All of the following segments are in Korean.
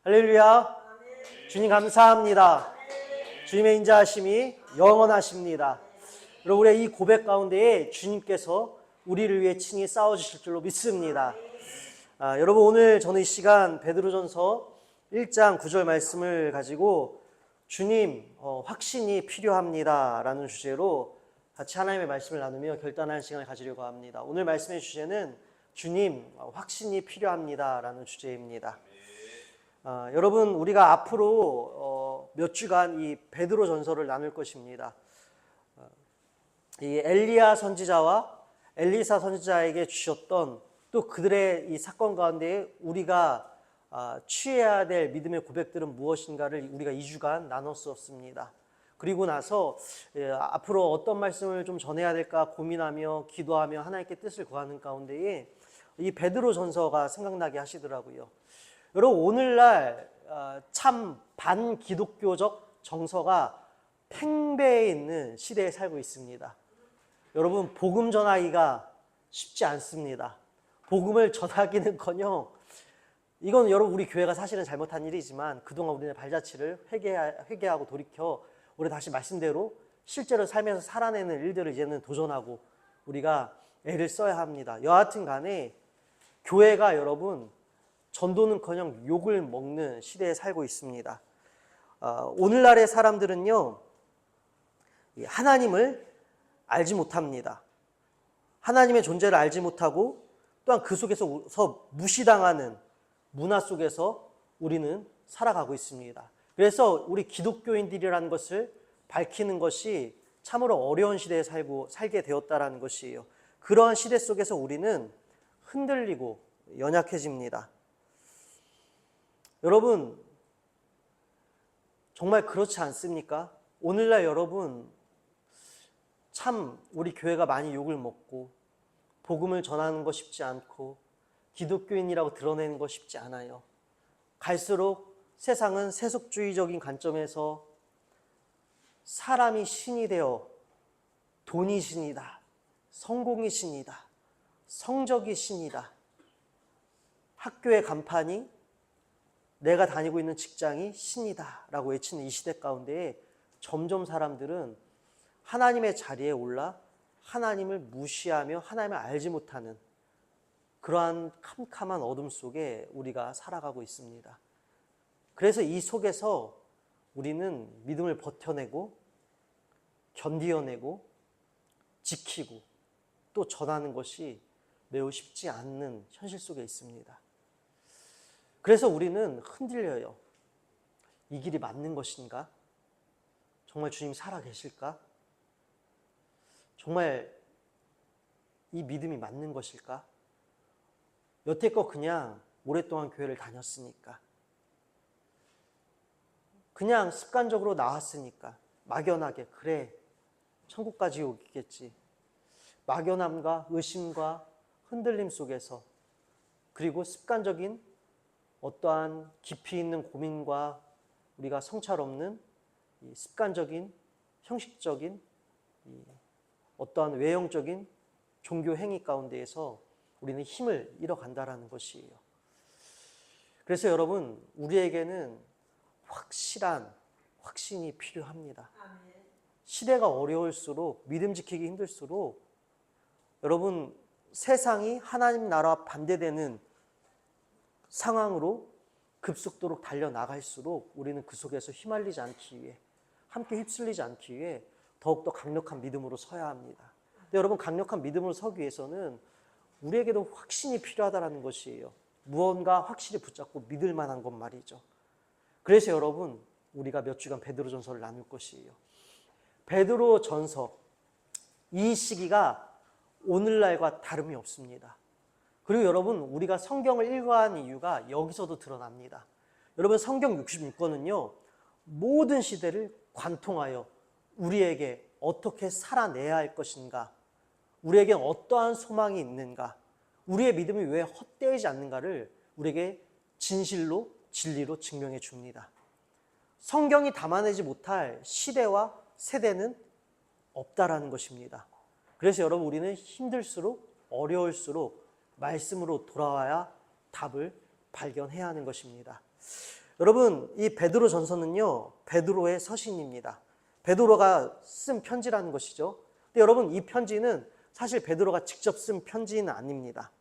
할렐루야. 주님 감사합니다. 주님의 인자하심이 영원하십니다. 여러분, 우리의 이 고백 가운데에 주님께서 우리를 위해 친히 싸워주실 줄로 믿습니다. 여러분, 오늘 저는 이 시간 베드로전서 1장 9절 말씀을 가지고 주님 확신이 필요합니다 라는 주제로 같이 하나님의 말씀을 나누며 결단하는 시간을 가지려고 합니다. 오늘 말씀의 주제는 주님 확신이 필요합니다 라는 주제입니다. 여러분, 우리가 앞으로 몇 주간 이 베드로 전서를 나눌 것입니다. 이 엘리야 선지자와 엘리사 선지자에게 주셨던 또 그들의 이 사건 가운데 우리가 취해야 될 믿음의 고백들은 무엇인가를 우리가 2주간 나눴었습니다. 그리고 나서 앞으로 어떤 말씀을 좀 전해야 될까 고민하며 기도하며 하나님께 뜻을 구하는 가운데에 이 베드로 전서가 생각나게 하시더라고요. 여러분, 오늘날 참 반기독교적 정서가 팽배해 있는 시대에 살고 있습니다. 여러분, 복음 전하기가 쉽지 않습니다. 복음을 전하기는커녕 이건 여러분 우리 교회가 사실은 잘못한 일이지만 그동안 우리는 발자취를 회개하고 돌이켜 우리 다시 말씀대로 실제로 삶에서 살아내는 일들을 이제는 도전하고 우리가 애를 써야 합니다. 여하튼 간에 교회가 여러분 전도는커녕 욕을 먹는 시대에 살고 있습니다. 오늘날의 사람들은요, 하나님을 알지 못합니다. 하나님의 존재를 알지 못하고 또한 그 속에서 무시당하는 문화 속에서 우리는 살아가고 있습니다. 그래서 우리 기독교인들이라는 것을 밝히는 것이 참으로 어려운 시대에 살게 되었다라는 것이에요. 그러한 시대 속에서 우리는 흔들리고 연약해집니다. 여러분, 정말 그렇지 않습니까? 오늘날 여러분 참 우리 교회가 많이 욕을 먹고 복음을 전하는 거 쉽지 않고 기독교인이라고 드러내는 거 쉽지 않아요. 갈수록 세상은 세속주의적인 관점에서 사람이 신이 되어 돈이 신이다, 성공이 신이다, 성적이 신이다, 학교의 간판이 내가 다니고 있는 직장이 신이다 라고 외치는 이 시대 가운데에 점점 사람들은 하나님의 자리에 올라 하나님을 무시하며 하나님을 알지 못하는 그러한 캄캄한 어둠 속에 우리가 살아가고 있습니다. 그래서 이 속에서 우리는 믿음을 버텨내고 견디어내고 지키고 또 전하는 것이 매우 쉽지 않는 현실 속에 있습니다. 그래서 우리는 흔들려요. 이 길이 맞는 것인가? 정말 주님 살아계실까? 정말 이 믿음이 맞는 것일까? 여태껏 그냥 오랫동안 교회를 다녔으니까, 그냥 습관적으로 나왔으니까 막연하게 그래 천국까지 오겠지, 막연함과 의심과 흔들림 속에서 그리고 습관적인 어떠한 깊이 있는 고민과 우리가 성찰 없는 이 습관적인 형식적인 어떠한 외형적인 종교 행위 가운데에서 우리는 힘을 잃어간다라는 것이에요. 그래서 여러분, 우리에게는 확실한 확신이 필요합니다. 시대가 어려울수록, 믿음 지키기 힘들수록 여러분, 세상이 하나님 나라와 반대되는 상황으로 급속도로 달려나갈수록 우리는 그 속에서 휘말리지 않기 위해, 함께 휩쓸리지 않기 위해 더욱더 강력한 믿음으로 서야 합니다. 근데 여러분, 강력한 믿음으로 서기 위해서는 우리에게도 확신이 필요하다는 것이에요. 무언가 확실히 붙잡고 믿을 만한 것 말이죠. 그래서 여러분, 우리가 몇 주간 베드로 전서를 나눌 것이에요. 베드로 전서, 이 시기가 오늘날과 다름이 없습니다. 그리고 여러분, 우리가 성경을 읽어야 이유가 여기서도 드러납니다. 여러분, 성경 66권은요 모든 시대를 관통하여 우리에게 어떻게 살아내야 할 것인가, 우리에게 어떠한 소망이 있는가, 우리의 믿음이 왜 헛되지 않는가를 우리에게 진실로 진리로 증명해 줍니다. 성경이 담아내지 못할 시대와 세대는 없다라는 것입니다. 그래서 여러분, 우리는 힘들수록 어려울수록 말씀으로 돌아와야 답을 발견해야 하는 것입니다. 여러분, 이 베드로 전서는요, 베드로의 서신입니다. 베드로가 쓴 편지라는 것이죠. 근데 여러분, 이 편지는 사실 베드로가 직접 쓴 편지는 아닙니다.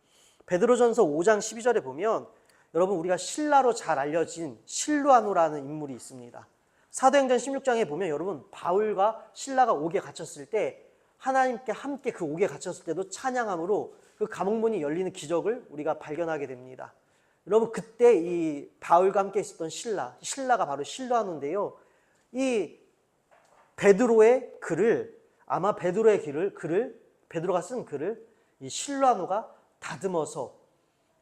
베드로전서 5장 12절에 보면 여러분, 우리가 실라로 잘 알려진 실루아노라는 인물이 있습니다. 사도행전 16장에 보면 여러분, 바울과 실라가 옥에 갇혔을 때 하나님께 함께 그 옥에 갇혔을 때도 찬양함으로 그 감옥문이 열리는 기적을 우리가 발견하게 됩니다. 여러분, 그때 이 바울과 함께 있었던 신라가 바로 실루아노인데요. 이 베드로의 글을, 아마 베드로의 글을 베드로가 쓴 글을 이 실루아노가 다듬어서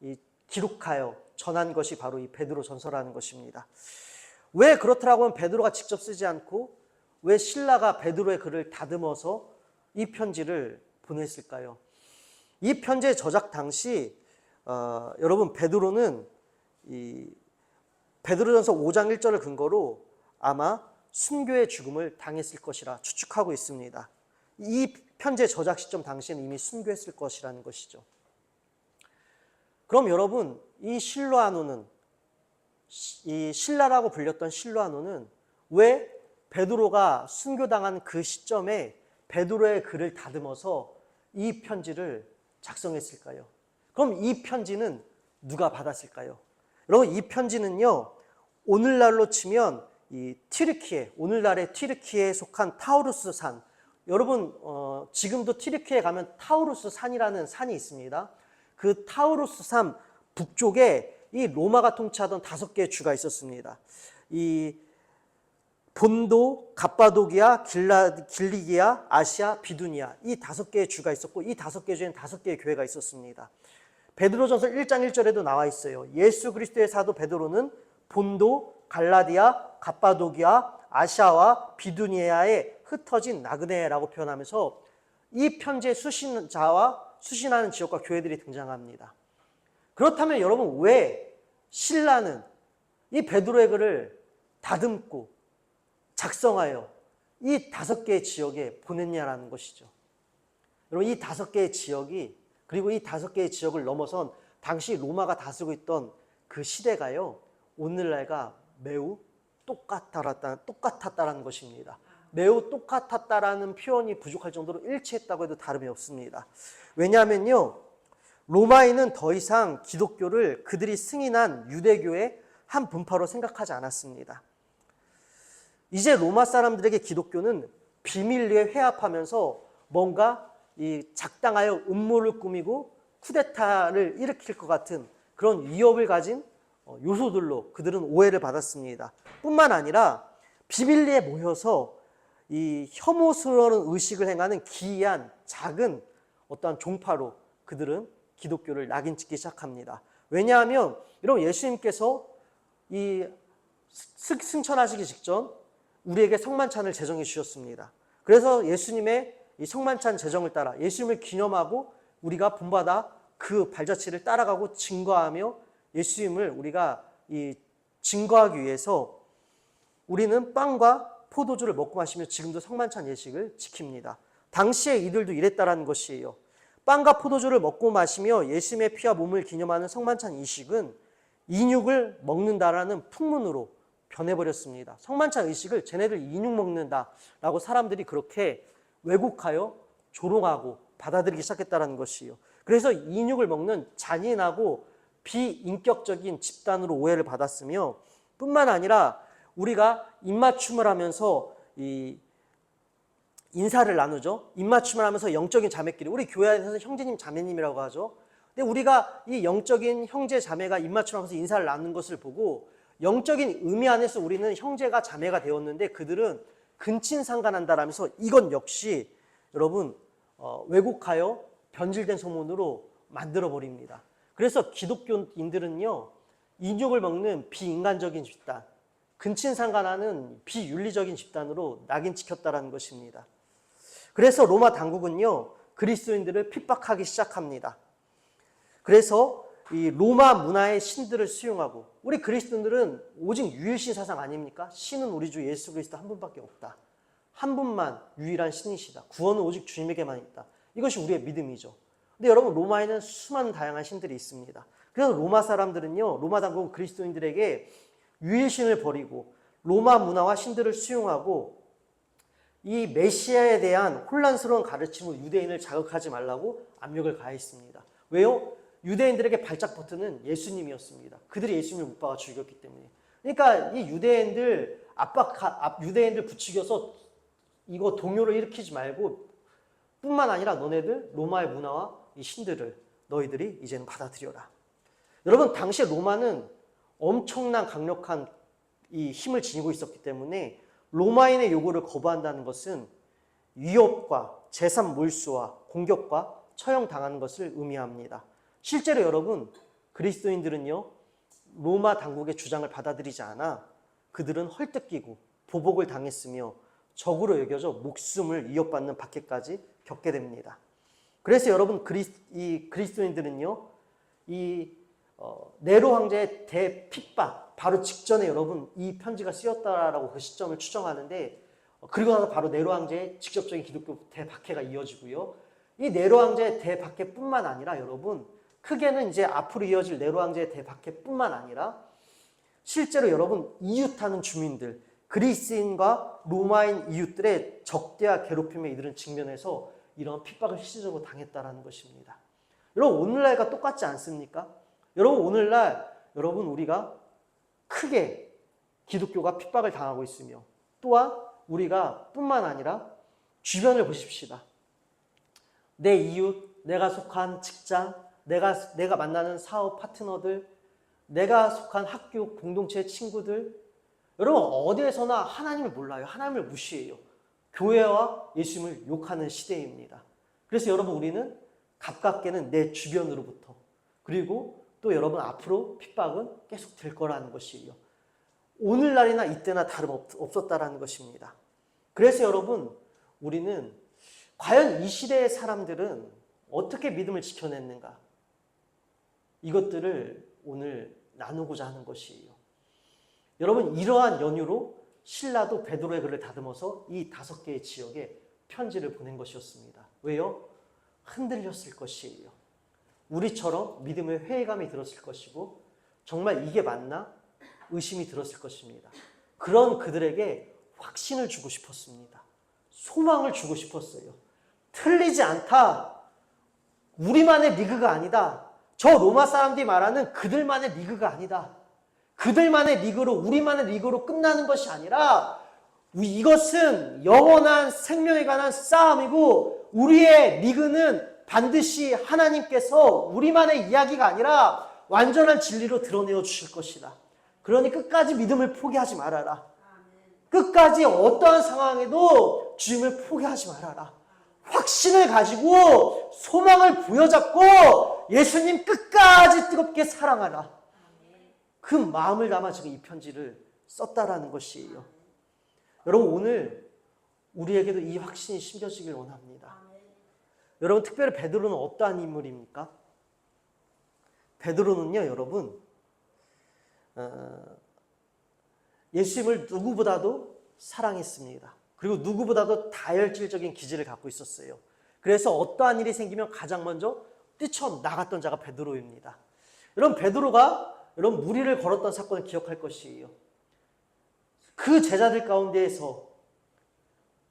이 기록하여 전한 것이 바로 이 베드로 전서라는 것입니다. 왜 그렇더라고 하면 베드로가 직접 쓰지 않고 왜 신라가 베드로의 글을 다듬어서 이 편지를 보냈을까요? 이 편지의 저작 당시 여러분, 베드로는 이 베드로전서 5장 1절을 근거로 아마 순교의 죽음을 당했을 것이라 추측하고 있습니다. 이 편지의 저작 시점 당시에는 이미 순교했을 것이라는 것이죠. 그럼 여러분, 이 실루아노는, 이 신라라고 불렸던 실루아노는 왜 베드로가 순교당한 그 시점에 베드로의 글을 다듬어서 이 편지를 작성했을까요? 그럼 이 편지는 누가 받았을까요? 여러분, 이 편지는요, 오늘날로 치면 이 튀르키예, 오늘날의 튀르키예에 속한 타우루스 산, 여러분 지금도 튀르키예에 가면 타우루스 산이라는 산이 있습니다. 그 타우루스 산 북쪽에 이 로마가 통치하던 5개의 주가 있었습니다. 이 본도, 갑바도기아, 길리기아, 아시아, 비두니아, 이 5개의 주가 있었고 이 5개 주에는 5개의 교회가 있었습니다. 베드로전서 1장 1절에도 나와 있어요. 예수 그리스도의 사도 베드로는 본도, 갈라디아, 갑바도기아, 아시아와 비두니아에 흩어진 나그네라고 표현하면서 이 편지의 수신자와 수신하는 지역과 교회들이 등장합니다. 그렇다면 여러분, 왜 신라는 이 베드로의 글을 다듬고 작성하여 이 5개의 지역에 보냈냐라는 것이죠. 여러분, 이 5개의 지역이, 그리고 이 5개의 지역을 넘어선 당시 로마가 다스리고 있던 그 시대가요, 오늘날과 매우 똑같았다라는 것입니다. 매우 똑같았다라는 표현이 부족할 정도로 일치했다고 해도 다름이 없습니다. 왜냐하면요, 로마인은 더 이상 기독교를 그들이 승인한 유대교의 한 분파로 생각하지 않았습니다. 이제 로마 사람들에게 기독교는 비밀리에 회합하면서 뭔가 이 작당하여 음모를 꾸미고 쿠데타를 일으킬 것 같은 그런 위협을 가진 요소들로 그들은 오해를 받았습니다. 뿐만 아니라 비밀리에 모여서 이 혐오스러운 의식을 행하는 기이한 작은 어떠한 종파로 그들은 기독교를 낙인 찍기 시작합니다. 왜냐하면 여러분, 예수님께서 이 승천하시기 직전 우리에게 성만찬을 제정해 주셨습니다. 그래서 예수님의 이 성만찬 제정을 따라 예수님을 기념하고 우리가 본받아 그 발자취를 따라가고 증거하며 예수님을 우리가 이 증거하기 위해서 우리는 빵과 포도주를 먹고 마시며 지금도 성만찬 예식을 지킵니다. 당시에 이들도 이랬다라는 것이에요. 빵과 포도주를 먹고 마시며 예수님의 피와 몸을 기념하는 성만찬 의식은 인육을 먹는다라는 풍문으로 변해버렸습니다. 성만찬 의식을 쟤네들 인육 먹는다라고 사람들이 그렇게 왜곡하여 조롱하고 받아들이기 시작했다는 것이에요. 그래서 인육을 먹는 잔인하고 비인격적인 집단으로 오해를 받았으며, 뿐만 아니라 우리가 입맞춤을 하면서 이 인사를 나누죠. 입맞춤을 하면서 영적인 자매끼리, 우리 교회 안에서 형제님 자매님이라고 하죠. 근데 우리가 이 영적인 형제 자매가 입맞춤하면서 인사를 나누는 것을 보고 영적인 의미 안에서 우리는 형제가 자매가 되었는데 그들은 근친상간한다라면서 이건 역시 여러분 왜곡하여 변질된 소문으로 만들어버립니다. 그래서 기독교인들은요, 인육을 먹는 비인간적인 집단, 근친상간하는 비윤리적인 집단으로 낙인 찍혔다는 것입니다. 그래서 로마 당국은요, 그리스도인들을 핍박하기 시작합니다. 그래서 이 로마 문화의 신들을 수용하고, 우리 그리스도인들은 오직 유일신 사상 아닙니까? 신은 우리 주 예수 그리스도 한 분밖에 없다. 한 분만 유일한 신이시다. 구원은 오직 주님에게만 있다. 이것이 우리의 믿음이죠. 근데 여러분, 로마에는 수많은 다양한 신들이 있습니다. 그래서 로마 사람들은요, 로마 당국은 그리스도인들에게 유일신을 버리고 로마 문화와 신들을 수용하고 이 메시아에 대한 혼란스러운 가르침으로 유대인을 자극하지 말라고 압력을 가했습니다. 왜요? 유대인들에게 발작 버튼은 예수님이었습니다. 그들이 예수님을 못 박아 죽였기 때문에. 그러니까 이 유대인들 부추겨서 이거 동요를 일으키지 말고 뿐만 아니라 너네들 로마의 문화와 이 신들을 너희들이 이제는 받아들여라. 여러분, 당시 로마는 엄청난 강력한 이 힘을 지니고 있었기 때문에 로마인의 요구를 거부한다는 것은 위협과 재산 몰수와 공격과 처형당하는 것을 의미합니다. 실제로 여러분, 그리스도인들은요, 로마 당국의 주장을 받아들이지 않아 그들은 헐뜯기고 보복을 당했으며 적으로 여겨져 목숨을 위협받는 박해까지 겪게 됩니다. 그래서 여러분, 그리스도인들은요, 네로 황제의 대핍박 바로 직전에 여러분 이 편지가 쓰였다라고 그 시점을 추정하는데, 그리고 나서 바로 네로 황제의 직접적인 기독교 대박해가 이어지고요. 이 네로 황제의 대박해뿐만 아니라 여러분, 크게는 이제 앞으로 이어질 네로 황제의 대박해뿐만 아니라 실제로 여러분 이웃하는 주민들, 그리스인과 로마인 이웃들의 적대와 괴롭힘에 이들은 직면해서 이런 핍박을 실질적으로 당했다라는 것입니다. 여러분, 오늘날과 똑같지 않습니까? 여러분, 오늘날 여러분 우리가 크게 기독교가 핍박을 당하고 있으며, 또한 우리가 뿐만 아니라 주변을 보십시다. 내 이웃, 내가 속한 직장, 내가 만나는 사업 파트너들, 내가 속한 학교 공동체 친구들, 여러분 어디에서나 하나님을 몰라요. 하나님을 무시해요. 교회와 예수님을 욕하는 시대입니다. 그래서 여러분, 우리는 가깝게는 내 주변으로부터, 그리고 또 여러분 앞으로 핍박은 계속 될 거라는 것이에요. 오늘날이나 이때나 다름없었다라는 것입니다. 그래서 여러분, 우리는 과연 이 시대의 사람들은 어떻게 믿음을 지켜냈는가, 이것들을 오늘 나누고자 하는 것이에요. 여러분, 이러한 연유로 신라도 베드로의 글을 다듬어서 이 5개의 지역에 편지를 보낸 것이었습니다. 왜요? 흔들렸을 것이에요. 우리처럼 믿음의 회의감이 들었을 것이고, 정말 이게 맞나? 의심이 들었을 것입니다. 그런 그들에게 확신을 주고 싶었습니다. 소망을 주고 싶었어요. 틀리지 않다. 우리만의 리그가 아니다. 저 로마 사람들이 말하는 그들만의 리그가 아니다. 그들만의 리그로, 우리만의 리그로 끝나는 것이 아니라 이것은 영원한 생명에 관한 싸움이고, 우리의 리그는 반드시 하나님께서 우리만의 이야기가 아니라 완전한 진리로 드러내어 주실 것이다. 그러니 끝까지 믿음을 포기하지 말아라. 끝까지 어떠한 상황에도 주님을 포기하지 말아라. 확신을 가지고 소망을 부여잡고 예수님 끝까지 뜨겁게 사랑하라. 그 마음을 담아 지금 이 편지를 썼다라는 것이에요. 여러분, 오늘 우리에게도 이 확신이 심겨지길 원합니다. 여러분, 특별히 베드로는 어떠한 인물입니까? 베드로는요, 여러분, 예수님을 누구보다도 사랑했습니다. 그리고 누구보다도 다혈질적인 기질을 갖고 있었어요. 그래서 어떠한 일이 생기면 가장 먼저 뛰쳐나갔던 자가 베드로입니다. 여러분, 베드로가 여러분 무리를 걸었던 사건을 기억할 것이에요. 그 제자들 가운데에서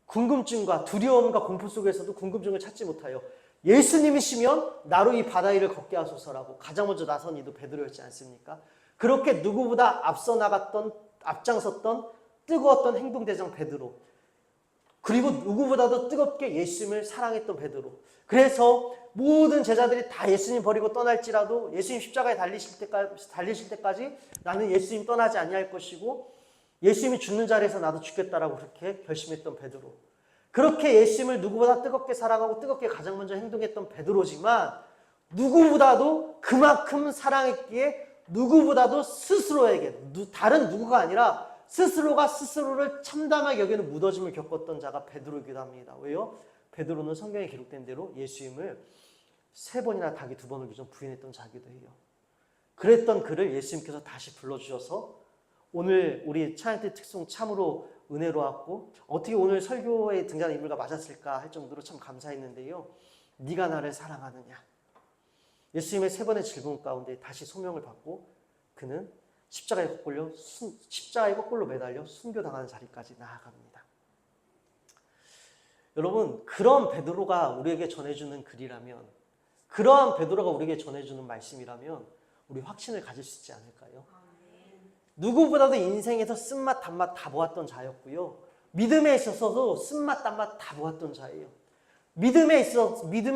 궁금증과 두려움과 공포 속에서도 궁금증을 찾지 못하여 예수님이시면 나로 이 바다 위를 걷게 하소서라고 가장 먼저 나선 이도 베드로였지 않습니까? 그렇게 누구보다 앞장섰던 뜨거웠던 행동대장 베드로, 그리고 누구보다도 뜨겁게 예수님을 사랑했던 베드로. 그래서 모든 제자들이 다 예수님 버리고 떠날지라도 예수님 십자가에 달리실 때까지 나는 예수님 떠나지 아니할 것이고, 예수님이 죽는 자리에서 나도 죽겠다라고 그렇게 결심했던 베드로. 그렇게 예수님을 누구보다 뜨겁게 사랑하고 뜨겁게 가장 먼저 행동했던 베드로지만, 누구보다도 그만큼 사랑했기에 누구보다도 스스로에게, 다른 누구가 아니라 스스로가 스스로를 참담하게 여기는 무너짐을 겪었던 자가 베드로이기도 합니다. 왜요? 베드로는 성경에 기록된 대로 예수님을 3번이나 닭이 2번을 기존 부인했던 자기도 해요. 그랬던 그를 예수님께서 다시 불러주셔서 오늘 우리 찬양팀 특송 참으로 은혜로웠고, 어떻게 오늘 설교에 등장한 인물과 맞았을까 할 정도로 참 감사했는데요. 네가 나를 사랑하느냐. 예수님의 3번의 질문 가운데 다시 소명을 받고 그는 십자가에 거꾸로 매달려 순교당하는 자리까지 나아갑니다. 여러분, 그런 베드로가 우리에게 전해주는 글이라면, 그러한 베드로가 우리에게 전해주는 말씀이라면 우리 확신을 가질 수 있지 않을까요? 누구보다도 인생에서 쓴맛 단맛 다 보았던 자였고요. 믿음에 있어서도 쓴맛 단맛 다 보았던 자예요. 믿음에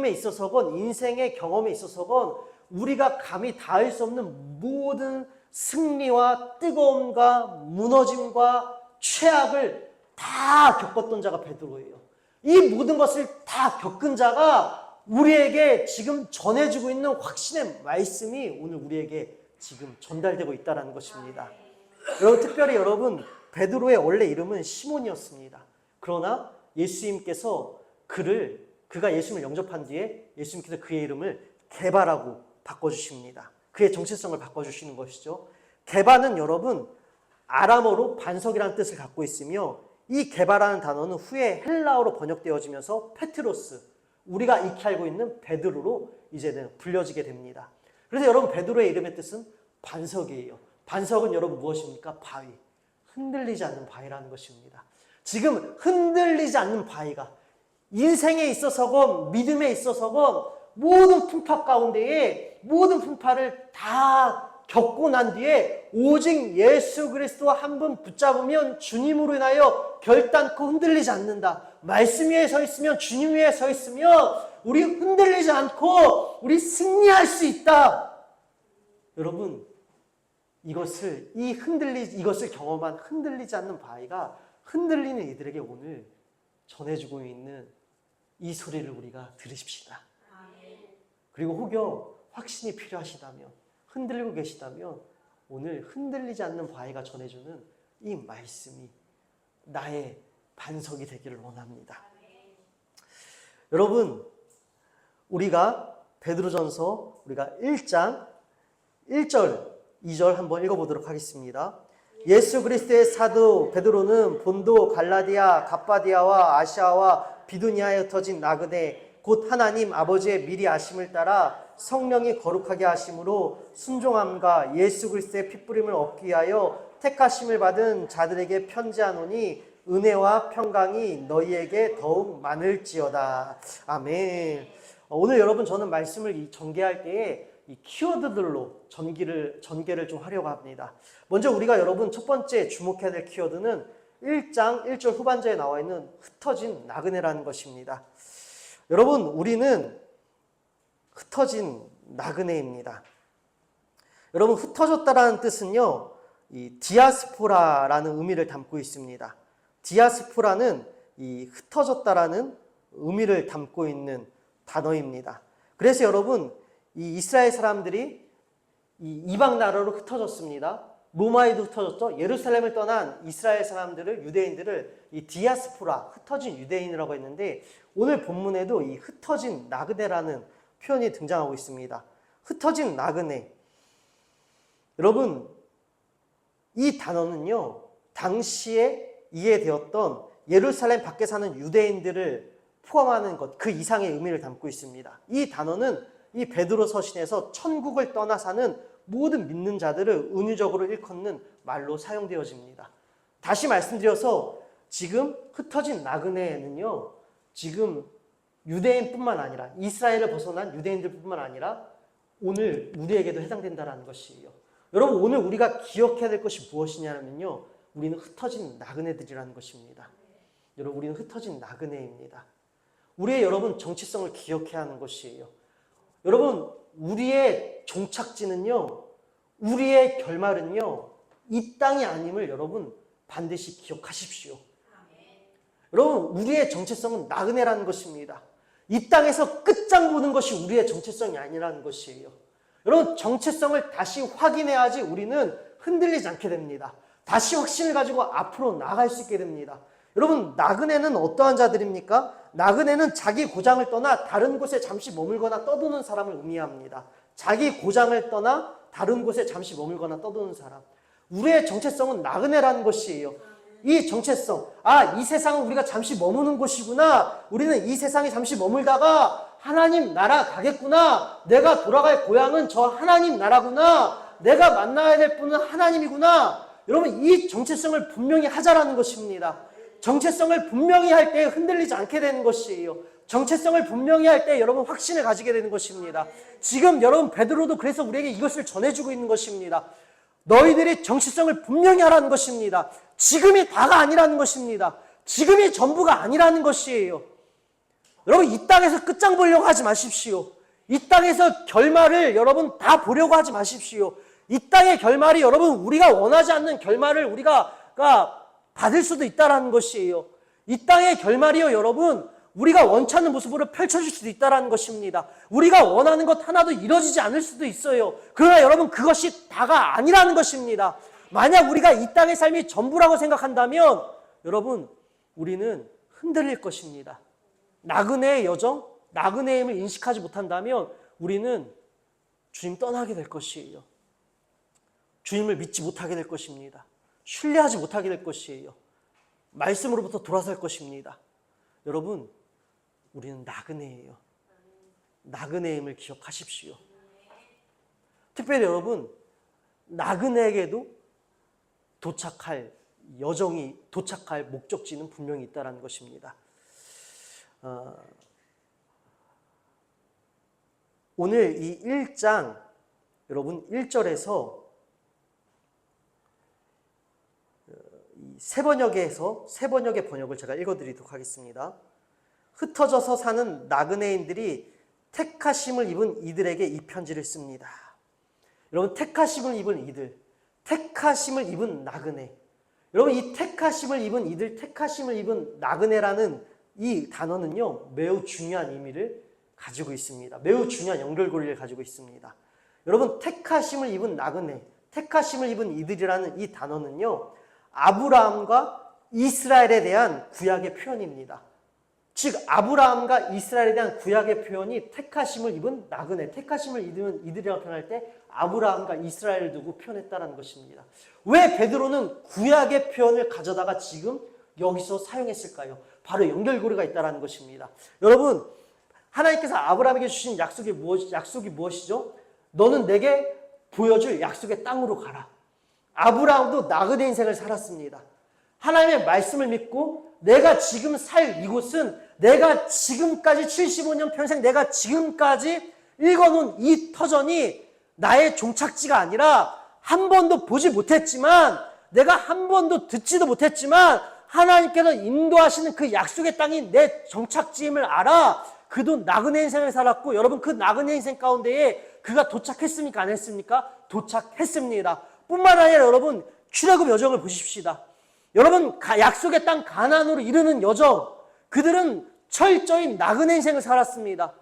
있어서건 인생의 경험에 있어서건 우리가 감히 닿을 수 없는 모든 승리와 뜨거움과 무너짐과 최악을 다 겪었던 자가 베드로예요. 이 모든 것을 다 겪은 자가 우리에게 지금 전해주고 있는 확신의 말씀이 오늘 우리에게 지금 전달되고 있다는 것입니다. 특별히 여러분, 베드로의 원래 이름은 시몬이었습니다. 그러나 예수님께서 그가 예수님을 영접한 뒤에 예수님께서 그의 이름을 게바라고 바꿔주십니다. 그의 정체성을 바꿔주시는 것이죠. 게바는 여러분 아람어로 반석이라는 뜻을 갖고 있으며, 이 게바라는 단어는 후에 헬라어로 번역되어지면서 페트로스, 우리가 익히 알고 있는 베드로로 이제는 불려지게 됩니다. 그래서 여러분, 베드로의 이름의 뜻은 반석이에요. 반석은 여러분 무엇입니까? 바위. 흔들리지 않는 바위라는 것입니다. 지금 흔들리지 않는 바위가 인생에 있어서건 믿음에 있어서건 모든 풍파 가운데에 모든 풍파를 다 겪고 난 뒤에 오직 예수 그리스도 한 분 붙잡으면 주님으로 인하여 결단코 흔들리지 않는다. 말씀 위에 서 있으면, 주님 위에 서 있으면 우리 흔들리지 않고 우리 승리할 수 있다. 여러분, 이것을 경험한 흔들리지 않는 바위가 흔들리는 이들에게 오늘 전해주고 있는 이 소리를 우리가 들으십시다. 그리고 혹여 확신이 필요하시다면, 흔들리고 계시다면 오늘 흔들리지 않는 바위가 전해주는 이 말씀이 나의 반석이 되기를 원합니다. 여러분, 우리가 베드로전서 우리가 1장 1절 2절 한번 읽어보도록 하겠습니다. 예수 그리스도의 사도 베드로는 본도, 갈라디아, 갑바디아와 아시아와 비두니아에 흩어진 나그네 곧 하나님 아버지의 미리 아심을 따라 성령이 거룩하게 하심으로 순종함과 예수 그리스도의 핏부림을 얻기 위하여 택하심을 받은 자들에게 편지하노니 은혜와 평강이 너희에게 더욱 많을지어다. 아멘. 오늘 여러분, 저는 말씀을 전개할 때에 이 키워드들로 전개를 좀 하려고 합니다. 먼저 우리가 여러분 첫 번째 주목해야 될 키워드는 1장 1절 후반절에 나와 있는 흩어진 나그네라는 것입니다. 여러분, 우리는 흩어진 나그네입니다. 여러분, 흩어졌다라는 뜻은요, 이 디아스포라라는 의미를 담고 있습니다. 디아스포라는 이 흩어졌다라는 의미를 담고 있는 단어입니다. 그래서 여러분, 이 이스라엘 사람들이 이 이방 나라로 흩어졌습니다. 로마에도 흩어졌죠. 예루살렘을 떠난 이스라엘 사람들을, 유대인들을 이 디아스포라, 흩어진 유대인이라고 했는데, 오늘 본문에도 이 흩어진 나그네라는 표현이 등장하고 있습니다. 흩어진 나그네. 여러분, 이 단어는요, 당시에 이해되었던 예루살렘 밖에 사는 유대인들을 포함하는 것, 그 이상의 의미를 담고 있습니다. 이 단어는 이 베드로 서신에서 천국을 떠나 사는 모든 믿는 자들을 은유적으로 일컫는 말로 사용되어집니다. 다시 말씀드려서 지금 흩어진 나그네는요, 지금 유대인뿐만 아니라 이스라엘을 벗어난 유대인들뿐만 아니라 오늘 우리에게도 해당된다는 것이에요. 여러분, 오늘 우리가 기억해야 될 것이 무엇이냐면요, 우리는 흩어진 나그네들이라는 것입니다. 여러분, 우리는 흩어진 나그네입니다. 우리의 여러분 정체성을 기억해야 하는 것이에요. 여러분, 우리의 종착지는요, 우리의 결말은요, 이 땅이 아님을 여러분 반드시 기억하십시오. 여러분, 우리의 정체성은 나그네라는 것입니다. 이 땅에서 끝장 보는 것이 우리의 정체성이 아니라는 것이에요. 여러분, 정체성을 다시 확인해야지 우리는 흔들리지 않게 됩니다. 다시 확신을 가지고 앞으로 나아갈 수 있게 됩니다. 여러분, 나그네는 어떠한 자들입니까? 나그네는 자기 고장을 떠나 다른 곳에 잠시 머물거나 떠도는 사람을 의미합니다. 자기 고장을 떠나 다른 곳에 잠시 머물거나 떠도는 사람. 우리의 정체성은 나그네라는 것이에요. 이 정체성, 이 세상은 우리가 잠시 머무는 곳이구나. 우리는 이 세상에 잠시 머물다가 하나님 나라 가겠구나. 내가 돌아갈 고향은 저 하나님 나라구나. 내가 만나야 될 분은 하나님이구나. 여러분, 이 정체성을 분명히 하자라는 것입니다. 정체성을 분명히 할 때 흔들리지 않게 되는 것이에요. 정체성을 분명히 할 때 여러분 확신을 가지게 되는 것입니다. 지금 여러분 베드로도 그래서 우리에게 이것을 전해주고 있는 것입니다. 너희들이 정체성을 분명히 하라는 것입니다. 지금이 다가 아니라는 것입니다. 지금이 전부가 아니라는 것이에요. 여러분, 이 땅에서 끝장 보려고 하지 마십시오. 이 땅에서 결말을 여러분 다 보려고 하지 마십시오. 이 땅의 결말이 여러분 우리가 원하지 않는 결말을 우리가 받을 수도 있다는 것이에요. 이 땅의 결말이요 여러분 우리가 원치 않는 모습으로 펼쳐질 수도 있다는 것입니다. 우리가 원하는 것 하나도 이루어지지 않을 수도 있어요. 그러나 여러분 그것이 다가 아니라는 것입니다. 만약 우리가 이 땅의 삶이 전부라고 생각한다면 여러분 우리는 흔들릴 것입니다. 나그네의 여정, 나그네의 힘을 인식하지 못한다면 우리는 주님 떠나게 될 것이에요. 주님을 믿지 못하게 될 것입니다. 신뢰하지 못하게 될 것이에요. 말씀으로부터 돌아설 것입니다. 여러분, 우리는 나그네예요. 나그네의 힘을 기억하십시오. 특별히 여러분, 나그네에게도 도착할 여정이, 도착할 목적지는 분명히 있다는 것입니다. 오늘 이 1장 여러분 1절에서 세 번역의 번역을 제가 읽어드리도록 하겠습니다. 흩어져서 사는 나그네인들이 택하심을 입은 이들에게 이 편지를 씁니다. 여러분 택하심을 입은 이들, 택하심을 입은 나그네. 여러분 이 택하심을 입은 이들, 택하심을 입은 나그네라는 이 단어는요 매우 중요한 의미를 가지고 있습니다. 매우 중요한 연결고리를 가지고 있습니다. 여러분 택하심을 입은 나그네, 택하심을 입은 이들이라는 이 단어는요 아브라함과 이스라엘에 대한 구약의 표현입니다. 즉 아브라함과 이스라엘에 대한 구약의 표현이 택하심을 입은 나그네, 택하심을 입은 이들이라고 표현할 때 아브라함과 이스라엘을 두고 표현했다는 것입니다. 왜 베드로는 구약의 표현을 가져다가 지금 여기서 사용했을까요? 바로 연결고리가 있다는 것입니다. 여러분 하나님께서 아브라함에게 주신 약속이 무엇이죠? 너는 내게 보여줄 약속의 땅으로 가라. 아브라함도 나그네 인생을 살았습니다. 하나님의 말씀을 믿고 내가 지금 살 이곳은 내가 지금까지 75년 평생 내가 지금까지 읽어놓은 이 터전이 나의 종착지가 아니라 한 번도 보지 못했지만 내가 한 번도 듣지도 못했지만 하나님께서 인도하시는 그 약속의 땅이 내 정착지임을 알아. 그도 나그네 인생을 살았고 여러분 그 나그네 인생 가운데에 그가 도착했습니까? 안 했습니까? 도착했습니다. 뿐만 아니라 여러분 출애굽 여정을 보십시다. 여러분 약속의 땅 가나안으로 이르는 여정 그들은 철저히 나그네 인생을 살았습니다.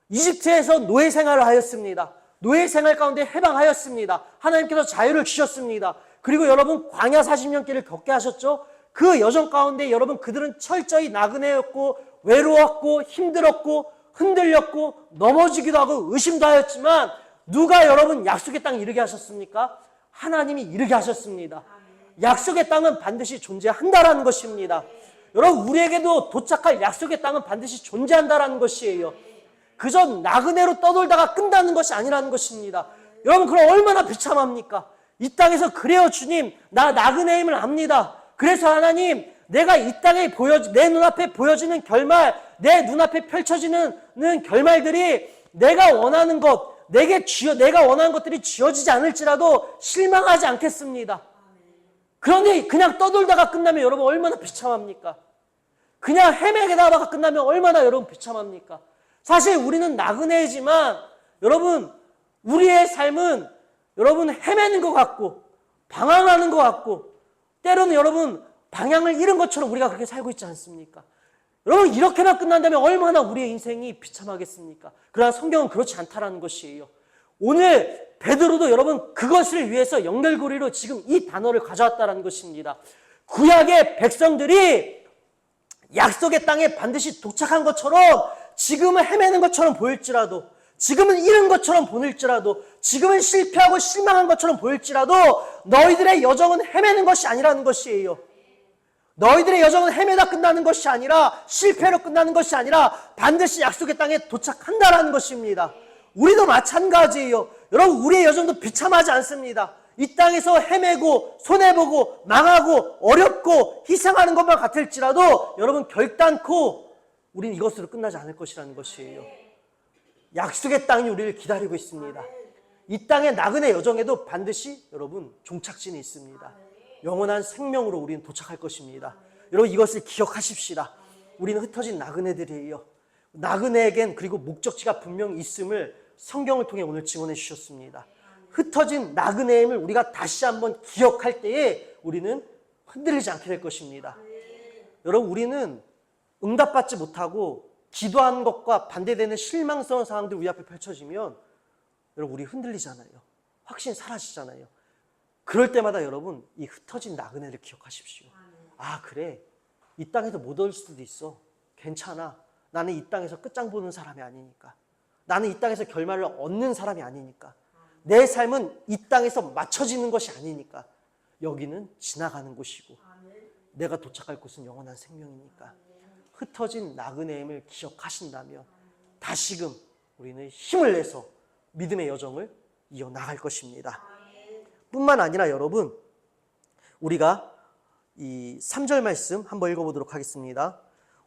이집트에서 노예 생활을 하였습니다. 노예 생활 가운데 해방하였습니다. 하나님께서 자유를 주셨습니다. 그리고 여러분 광야 40년 길을 겪게 하셨죠. 그 여정 가운데 여러분 그들은 철저히 나그네였고 외로웠고 힘들었고 흔들렸고 넘어지기도 하고 의심도 하였지만 누가 여러분 약속의 땅에 이르게 하셨습니까? 하나님이 이르게 하셨습니다. 약속의 땅은 반드시 존재한다라는 것입니다. 여러분 우리에게도 도착할 약속의 땅은 반드시 존재한다라는 것이에요. 그저 나그네로 떠돌다가 끝나는 것이 아니라는 것입니다. 여러분 그럼 얼마나 비참합니까? 이 땅에서 그래요 주님 나 나그네임을 압니다. 그래서 하나님 내가 이 땅에 내 눈앞에 보여지는 결말 내 눈앞에 펼쳐지는 결말들이 내가 원하는 것 내가 원하는 것들이 지어지지 않을지라도 실망하지 않겠습니다. 그런데 그냥 떠돌다가 끝나면 여러분 얼마나 비참합니까? 그냥 헤매다가 끝나면 얼마나 여러분 비참합니까? 사실 우리는 나그네이지만 여러분 우리의 삶은 여러분 헤매는 것 같고 방황하는 것 같고 때로는 여러분 방향을 잃은 것처럼 우리가 그렇게 살고 있지 않습니까? 여러분 이렇게만 끝난다면 얼마나 우리의 인생이 비참하겠습니까? 그러나 성경은 그렇지 않다라는 것이에요. 오늘 베드로도 여러분 그것을 위해서 연결고리로 지금 이 단어를 가져왔다는 것입니다. 구약의 백성들이 약속의 땅에 반드시 도착한 것처럼 지금은 헤매는 것처럼 보일지라도 지금은 잃은 것처럼 보일지라도 지금은 실패하고 실망한 것처럼 보일지라도 너희들의 여정은 헤매는 것이 아니라는 것이에요. 너희들의 여정은 헤매다 끝나는 것이 아니라 실패로 끝나는 것이 아니라 반드시 약속의 땅에 도착한다라는 것입니다. 우리도 마찬가지예요. 여러분, 우리의 여정도 비참하지 않습니다. 이 땅에서 헤매고 손해보고 망하고 어렵고 희생하는 것만 같을지라도 여러분, 결단코 우리는 이것으로 끝나지 않을 것이라는 것이에요. 약속의 땅이 우리를 기다리고 있습니다. 이 땅의 나그네 여정에도 반드시 여러분 종착지는 있습니다. 영원한 생명으로 우리는 도착할 것입니다. 여러분, 이것을 기억하십시다. 우리는 흩어진 나그네들이에요. 나그네에겐 그리고 목적지가 분명히 있음을 성경을 통해 오늘 증언해 주셨습니다. 흩어진 나그네임을 우리가 다시 한번 기억할 때에 우리는 흔들리지 않게 될 것입니다. 여러분, 우리는 응답받지 못하고 기도한 것과 반대되는 실망스러운 상황들 우리 앞에 펼쳐지면 여러분, 우리 흔들리잖아요. 확신이 사라지잖아요. 그럴 때마다 여러분, 이 흩어진 나그네를 기억하십시오. 아, 그래, 이 땅에서 못 얻을 수도 있어. 괜찮아. 나는 이 땅에서 끝장 보는 사람이 아니니까. 나는 이 땅에서 결말을 얻는 사람이 아니니까. 내 삶은 이 땅에서 맞춰지는 것이 아니니까. 여기는 지나가는 곳이고 내가 도착할 곳은 영원한 생명이니까. 흩어진 나그네임을 기억하신다면 다시금 우리는 힘을 내서 믿음의 여정을 이어나갈 것입니다. 뿐만 아니라 여러분, 우리가 이 3절 말씀 한번 읽어보도록 하겠습니다.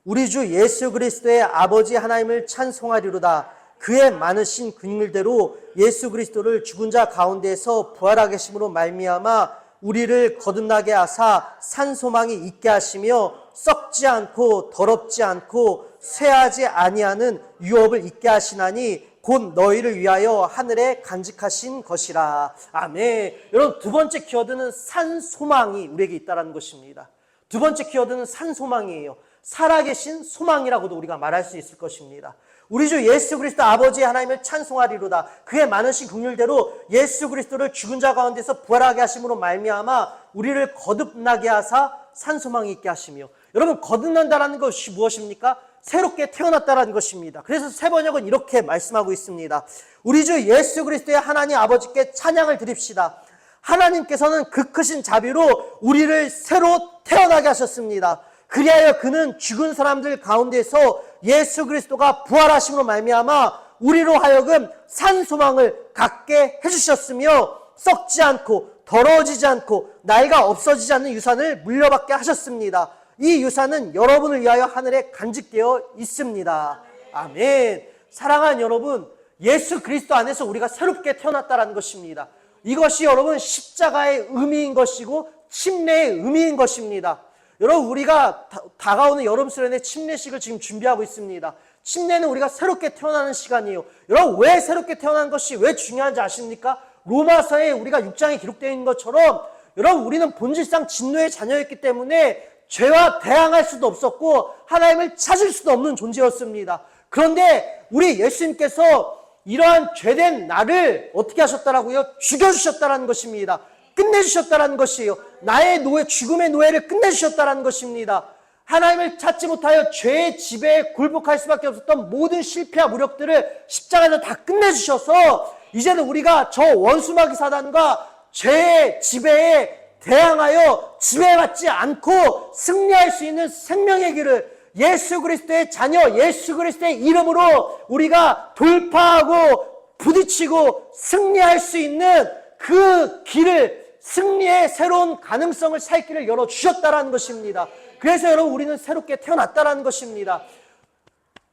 우리 주 예수 그리스도의 아버지 하나님을 찬송하리로다. 그의 많으신 긍휼대로 예수 그리스도를 죽은 자 가운데에서 부활하게 하심으로 말미암아 우리를 거듭나게 하사 산 소망이 있게 하시며 썩지 않고 더럽지 않고 쇠하지 아니하는 유업을 있게 하시나니 곧 너희를 위하여 하늘에 간직하신 것이라. 아멘. 여러분, 두 번째 키워드는 산 소망이 우리에게 있다는 것입니다. 두 번째 키워드는 산 소망이에요. 살아계신 소망이라고도 우리가 말할 수 있을 것입니다. 우리 주 예수 그리스도 아버지 하나님을 찬송하리로다. 그의 많으신 긍휼대로 예수 그리스도를 죽은 자 가운데서 부활하게 하심으로 말미암아 우리를 거듭나게 하사 산 소망이 있게 하시며. 여러분, 거듭난다라는 것이 무엇입니까? 새롭게 태어났다라는 것입니다. 그래서 세 번역은 이렇게 말씀하고 있습니다. 우리 주 예수 그리스도의 하나님 아버지께 찬양을 드립시다. 하나님께서는 그 크신 자비로 우리를 새로 태어나게 하셨습니다. 그리하여 그는 죽은 사람들 가운데서 예수 그리스도가 부활하심으로 말미암아 우리로 하여금 산 소망을 갖게 해주셨으며 썩지 않고 더러워지지 않고 나이가 없어지지 않는 유산을 물려받게 하셨습니다. 이 유산은 여러분을 위하여 하늘에 간직되어 있습니다. 아멘. 사랑하는 여러분, 예수 그리스도 안에서 우리가 새롭게 태어났다는 것입니다. 이것이 여러분 십자가의 의미인 것이고 침례의 의미인 것입니다. 여러분, 우리가 다가오는 여름 수련회 침례식을 지금 준비하고 있습니다. 침례는 우리가 새롭게 태어나는 시간이에요. 여러분, 왜 새롭게 태어난 것이 왜 중요한지 아십니까? 로마서에 우리가 6장에 기록되어 있는 것처럼 여러분, 우리는 본질상 진노의 자녀였기 때문에 죄와 대항할 수도 없었고 하나님을 찾을 수도 없는 존재였습니다. 그런데 우리 예수님께서 이러한 죄된 나를 어떻게 하셨다라고요? 죽여주셨다라는 것입니다. 끝내주셨다라는 것이에요. 나의 노예, 죽음의 노예를 끝내주셨다라는 것입니다. 하나님을 찾지 못하여 죄의 지배에 굴복할 수밖에 없었던 모든 실패와 무력들을 십자가에서 다 끝내주셔서 이제는 우리가 저 원수마귀 사단과 죄의 지배에 대항하여 지배받지 않고 승리할 수 있는 생명의 길을 예수 그리스도의 자녀, 예수 그리스도의 이름으로 우리가 돌파하고 부딪히고 승리할 수 있는 그 길을, 승리의 새로운 가능성을 살 길을 열어주셨다라는 것입니다. 그래서 여러분, 우리는 새롭게 태어났다라는 것입니다.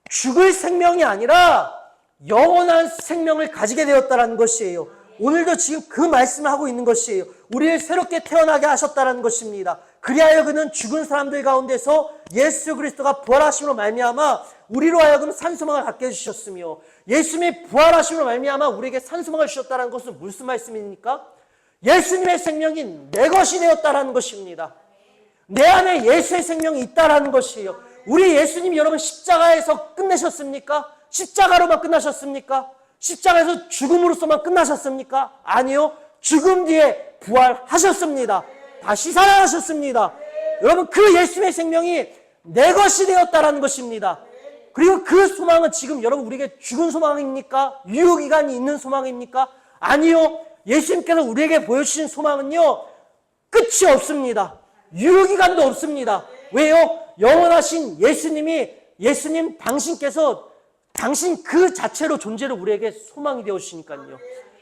죽을 생명이 아니라 영원한 생명을 가지게 되었다라는 것이에요. 오늘도 지금 그 말씀을 하고 있는 것이에요. 우리를 새롭게 태어나게 하셨다라는 것입니다. 그리하여 그는 죽은 사람들 가운데서 예수 그리스도가 부활하심으로 말미암아 우리로 하여금 산소망을 갖게 해주셨으며, 예수님이 부활하심으로 말미암아 우리에게 산소망을 주셨다는 것은 무슨 말씀입니까? 예수님의 생명이 내 것이 되었다라는 것입니다. 내 안에 예수의 생명이 있다라는 것이에요. 우리 예수님 여러분 십자가에서 끝내셨습니까? 십자가로만 끝나셨습니까? 십자가에서 죽음으로서만 끝나셨습니까? 아니요. 죽음 뒤에 부활하셨습니다. 다시 살아나셨습니다. 여러분, 그 예수님의 생명이 내 것이 되었다라는 것입니다. 그리고 그 소망은 지금 여러분 우리에게 죽은 소망입니까? 유효기간이 있는 소망입니까? 아니요. 예수님께서 우리에게 보여주신 소망은요, 끝이 없습니다. 유효기간도 없습니다. 왜요? 영원하신 예수님 당신께서 당신 그 자체로 존재로 우리에게 소망이 되어 주시니까요.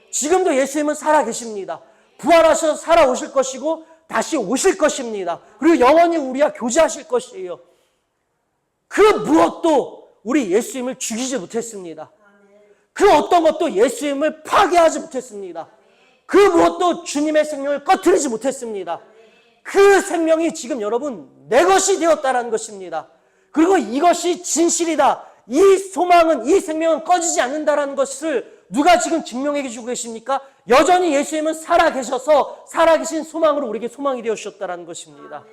지금도 예수님은 살아 계십니다. 부활하셔서 살아오실 것이고 다시 오실 것입니다. 그리고 영원히 우리와 교제하실 것이에요. 그 무엇도 우리 예수님을 죽이지 못했습니다. 그 어떤 것도 예수님을 파괴하지 못했습니다. 그 무엇도 주님의 생명을 꺼트리지 못했습니다. 그 생명이 지금 여러분 내 것이 되었다는 것입니다. 그리고 이것이 진실이다. 이 소망은, 이 생명은 꺼지지 않는다는 것을 누가 지금 증명해 주고 계십니까? 여전히 예수님은 살아계셔서 살아계신 소망으로 우리에게 소망이 되어 주셨다는 것입니다.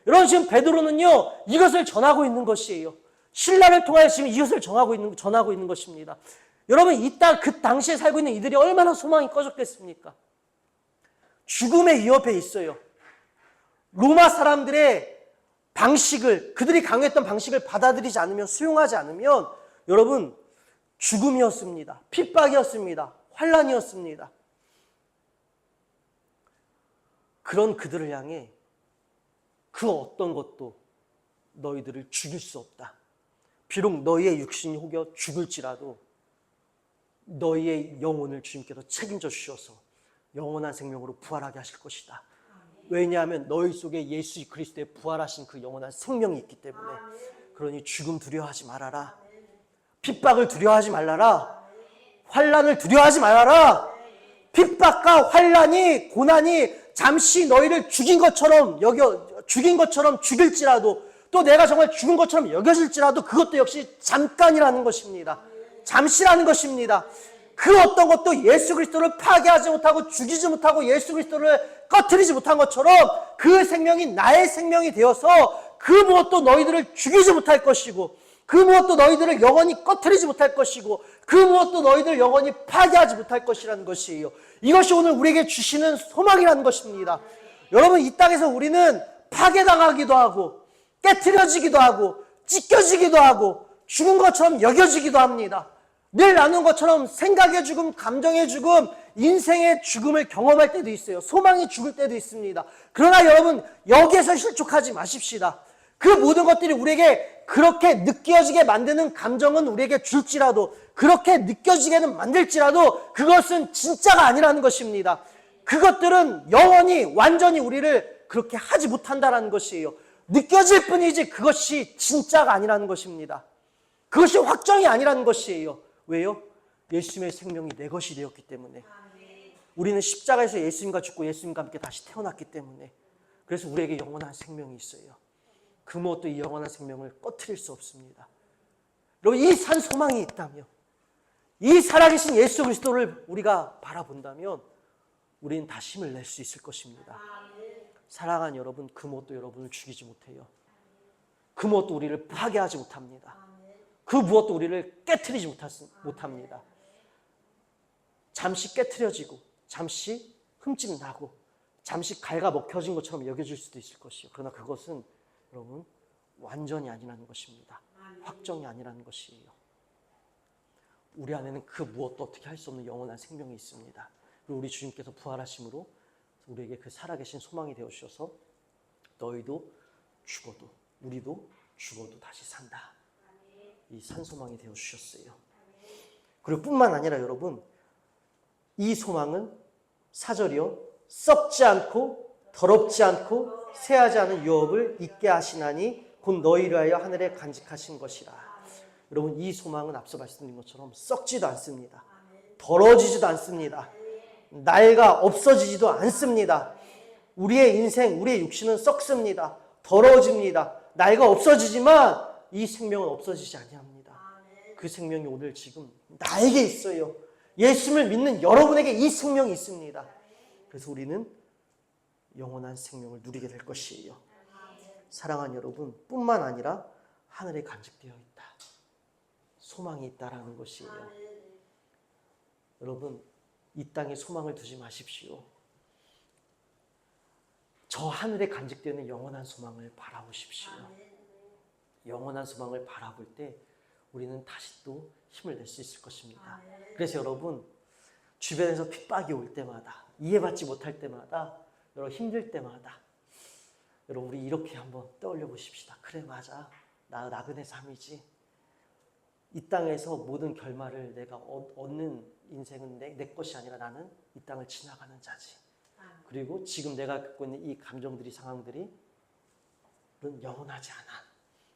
여러분, 지금 베드로는요 이것을 전하고 있는 것이에요. 신라를 통하여 지금 이것을 전하고 있는 것입니다. 여러분, 그 당시에 살고 있는 이들이 얼마나 소망이 꺼졌겠습니까? 죽음의 위협에 있어요. 로마 사람들의 방식을, 그들이 강요했던 방식을 받아들이지 않으면, 수용하지 않으면 여러분 죽음이었습니다. 핍박이었습니다. 환난이었습니다. 그런 그들을 향해 그 어떤 것도 너희들을 죽일 수 없다. 비록 너희의 육신이 혹여 죽을지라도 너희의 영혼을 주님께서 책임져 주셔서 영원한 생명으로 부활하게 하실 것이다. 왜냐하면 너희 속에 예수 그리스도의 부활하신 그 영원한 생명이 있기 때문에. 그러니 죽음 두려워하지 말아라. 핍박을 두려워하지 말아라. 환난을 두려워하지 말아라. 핍박과 환난이, 고난이 잠시 너희를 죽인 것처럼 죽일지라도, 또 내가 정말 죽은 것처럼 여겨질지라도 그것도 역시 잠깐이라는 것입니다. 잠시라는 것입니다. 그 어떤 것도 예수 그리스도를 파괴하지 못하고 죽이지 못하고 예수 그리스도를 꺼트리지 못한 것처럼 그 생명이 나의 생명이 되어서 그 무엇도 너희들을 죽이지 못할 것이고, 그 무엇도 너희들을 영원히 꺼트리지 못할 것이고, 그 무엇도 너희들을 영원히 파괴하지 못할 것이라는 것이에요. 이것이 오늘 우리에게 주시는 소망이라는 것입니다. 여러분, 이 땅에서 우리는 파괴당하기도 하고 깨트려지기도 하고 찢겨지기도 하고 죽은 것처럼 여겨지기도 합니다. 늘 나눈 것처럼 생각의 죽음, 감정의 죽음, 인생의 죽음을 경험할 때도 있어요. 소망이 죽을 때도 있습니다. 그러나 여러분, 여기에서 실족하지 마십시다. 그 모든 것들이 우리에게 그렇게 느껴지게 만드는 감정은 우리에게 줄지라도, 그렇게 느껴지게는 만들지라도 그것은 진짜가 아니라는 것입니다. 그것들은 영원히 완전히 우리를 그렇게 하지 못한다는 것이에요. 느껴질 뿐이지 그것이 진짜가 아니라는 것입니다. 그것이 확정이 아니라는 것이에요. 왜요? 예수님의 생명이 내 것이 되었기 때문에. 우리는 십자가에서 예수님과 죽고 예수님과 함께 다시 태어났기 때문에. 그래서 우리에게 영원한 생명이 있어요. 그 무엇도 이 영원한 생명을 꺼트릴 수 없습니다. 여러분, 이 산 소망이 있다면, 이 살아계신 예수 그리스도를 우리가 바라본다면 우리는 다 힘을 낼 수 있을 것입니다. 사랑하는 여러분, 그 무엇도 여러분을 죽이지 못해요. 그 무엇도 우리를 파괴하지 못합니다. 그 무엇도 우리를 깨트리지 못합니다. 잠시 깨트려지고, 잠시 흠집 나고, 잠시 갉아먹혀진 것처럼 여겨질 수도 있을 것이요. 그러나 그것은 여러분 완전이 아니라는 것입니다. 확정이 아니라는 것이에요. 우리 안에는 그 무엇도 어떻게 할 수 없는 영원한 생명이 있습니다. 그리고 우리 주님께서 부활하심으로 우리에게 그 살아계신 소망이 되어주셔서 너희도 죽어도, 우리도 죽어도 다시 산다. 이 산소망이 되어주셨어요. 그리고 뿐만 아니라 여러분, 이 소망은 4절이요, 썩지 않고 더럽지 않고 새하지 않은 유업을 있게 하시나니 곧 너희를 하여 하늘에 간직하신 것이라. 여러분, 이 소망은 앞서 말씀드린 것처럼 썩지도 않습니다. 더러워지지도 않습니다. 낡아 없어지지도 않습니다. 우리의 인생, 우리의 육신은 썩습니다. 더러워집니다. 낡아 없어지지만 이 생명은 없어지지 아니합니다. 그 생명이 오늘 지금 나에게 있어요. 예수님을 믿는 여러분에게 이 생명이 있습니다. 그래서 우리는 영원한 생명을 누리게 될 것이에요. 사랑하는 여러분, 뿐만 아니라 하늘에 간직되어 있다. 소망이 있다라는 것이에요. 여러분, 이 땅에 소망을 두지 마십시오. 저 하늘에 간직되어 있는 영원한 소망을 바라보십시오. 영원한 소망을 바라볼 때 우리는 다시 또 힘을 낼 수 있을 것입니다. 그래서 여러분, 주변에서 핍박이 올 때마다, 이해받지 못할 때마다, 여러분 힘들 때마다 여러분 우리 이렇게 한번 떠올려 보십시다. 그래, 맞아. 나 나그네 삶이지. 이 땅에서 모든 결말을 내가 얻는 인생은 내 것이 아니라 나는 이 땅을 지나가는 자지. 그리고 지금 내가 겪고 있는 이 감정들이, 상황들이 영원하지 않아.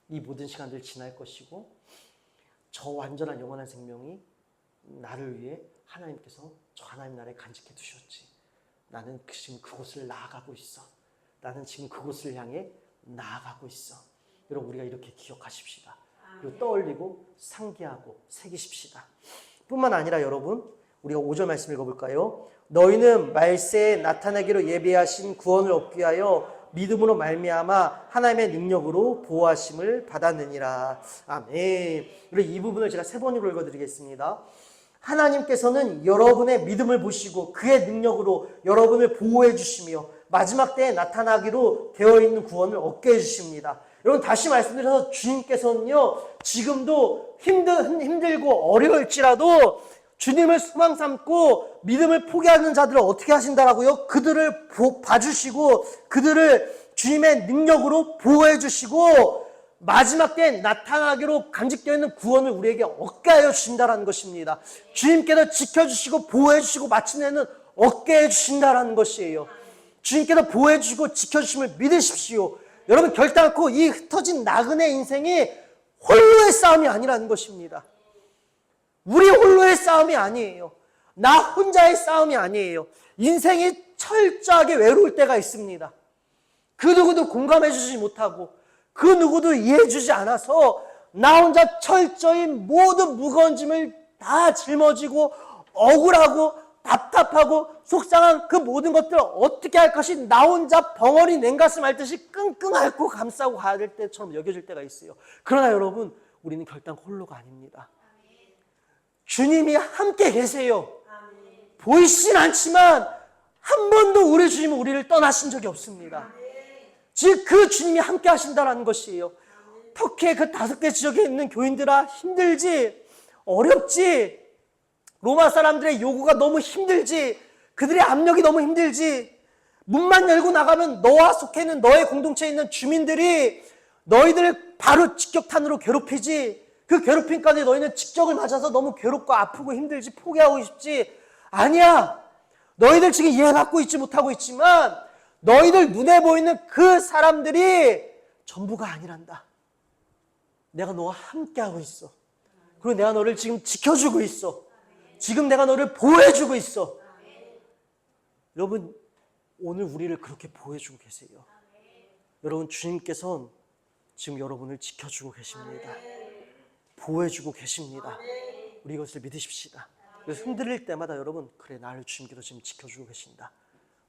이 모든 시간들 지날 것이고 저 완전한 영원한 생명이 나를 위해 하나님께서 저 하나님 나라에 간직해 두셨지. 나는 지금 그곳을 나아가고 있어. 나는 지금 그곳을 향해 나아가고 있어. 여러분, 우리가 이렇게 기억하십시다. 그리고 떠올리고 상기하고 새기십시다. 뿐만 아니라 여러분, 우리가 5절 말씀 읽어볼까요? 너희는 말세에 나타나기로 예비하신 구원을 얻기 위하여 믿음으로 말미암아 하나님의 능력으로 보호하심을 받았느니라. 아멘. 그리고 이 부분을 제가 3번으로 읽어드리겠습니다. 하나님께서는 여러분의 믿음을 보시고 그의 능력으로 여러분을 보호해 주시며 마지막 때에 나타나기로 되어 있는 구원을 얻게 해주십니다. 여러분, 다시 말씀드려서 주님께서는요, 지금도 힘들고 어려울지라도 주님을 소망 삼고 믿음을 포기하는 자들을 어떻게 하신다라고요? 그들을 봐주시고 그들을 주님의 능력으로 보호해 주시고 마지막 때에 나타나기로 간직되어 있는 구원을 우리에게 얻게 하여 주신다라는 것입니다. 주님께서 지켜주시고 보호해 주시고 마침내는 얻게 해주신다라는 것이에요. 주님께서 보호해 주시고 지켜주심을 믿으십시오. 여러분, 결단코 이 흩어진 나그네 인생이 홀로의 싸움이 아니라는 것입니다. 우리 홀로의 싸움이 아니에요. 나 혼자의 싸움이 아니에요. 인생이 철저하게 외로울 때가 있습니다. 그 누구도 공감해 주지 못하고 그 누구도 이해해 주지 않아서 나 혼자 철저히 모든 무거운 짐을 다 짊어지고 억울하고 답답하고 속상한 그 모든 것들을 어떻게 할 것이 나 혼자 벙어리 냉가슴 앓듯이 끙끙 앓고 감싸고 가야 될 때처럼 여겨질 때가 있어요. 그러나 여러분, 우리는 결단 홀로가 아닙니다. 주님이 함께 계세요. 보이진 않지만 한 번도 우리 주님은 우리를 떠나신 적이 없습니다. 즉 그 주님이 함께 하신다는 것이에요. 터키의 그 5개 지역에 있는 교인들아, 힘들지? 어렵지? 로마 사람들의 요구가 너무 힘들지? 그들의 압력이 너무 힘들지? 문만 열고 나가면 너와 속해 있는 너의 공동체에 있는 주민들이 너희들을 바로 직격탄으로 괴롭히지? 그 괴롭힘까지 너희는 직격을 맞아서 너무 괴롭고 아프고 힘들지, 포기하고 싶지? 아니야. 너희들 지금 이해받고 있지 못하고 있지만 너희들 눈에 보이는 그 사람들이 전부가 아니란다. 내가 너와 함께하고 있어. 그리고 내가 너를 지금 지켜주고 있어. 지금 내가 너를 보호해주고 있어. 여러분, 오늘 우리를 그렇게 보호해주고 계세요. 여러분, 주님께서는 지금 여러분을 지켜주고 계십니다. 보호해주고 계십니다. 우리 이것을 믿으십시다. 그래서 흔들릴 때마다 여러분, 그래, 나를 주님께서 지금 지켜주고 계신다.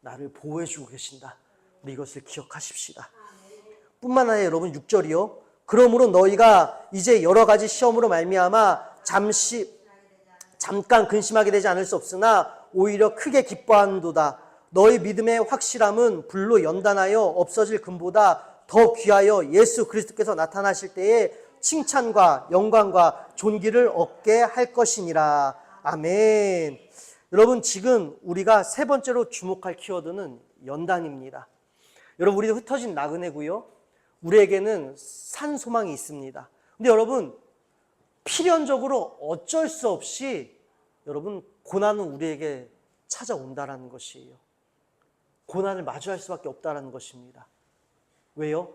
나를 보호해주고 계신다. 우리 이것을 기억하십시다. 뿐만 아니라 여러분, 6절이요. 그러므로 너희가 이제 여러 가지 시험으로 말미암아 잠깐 근심하게 되지 않을 수 없으나 오히려 크게 기뻐한도다. 너희 믿음의 확실함은 불로 연단하여 없어질 금보다 더 귀하여 예수 그리스도께서 나타나실 때에 칭찬과 영광과 존귀를 얻게 할 것이니라. 아멘. 여러분, 지금 우리가 3번째로 주목할 키워드는 연단입니다. 여러분, 우리도 흩어진 나그네고요. 우리에게는 산 소망이 있습니다. 근데 여러분, 필연적으로 어쩔 수 없이 여러분, 고난은 우리에게 찾아온다라는 것이에요. 고난을 마주할 수밖에 없다라는 것입니다. 왜요?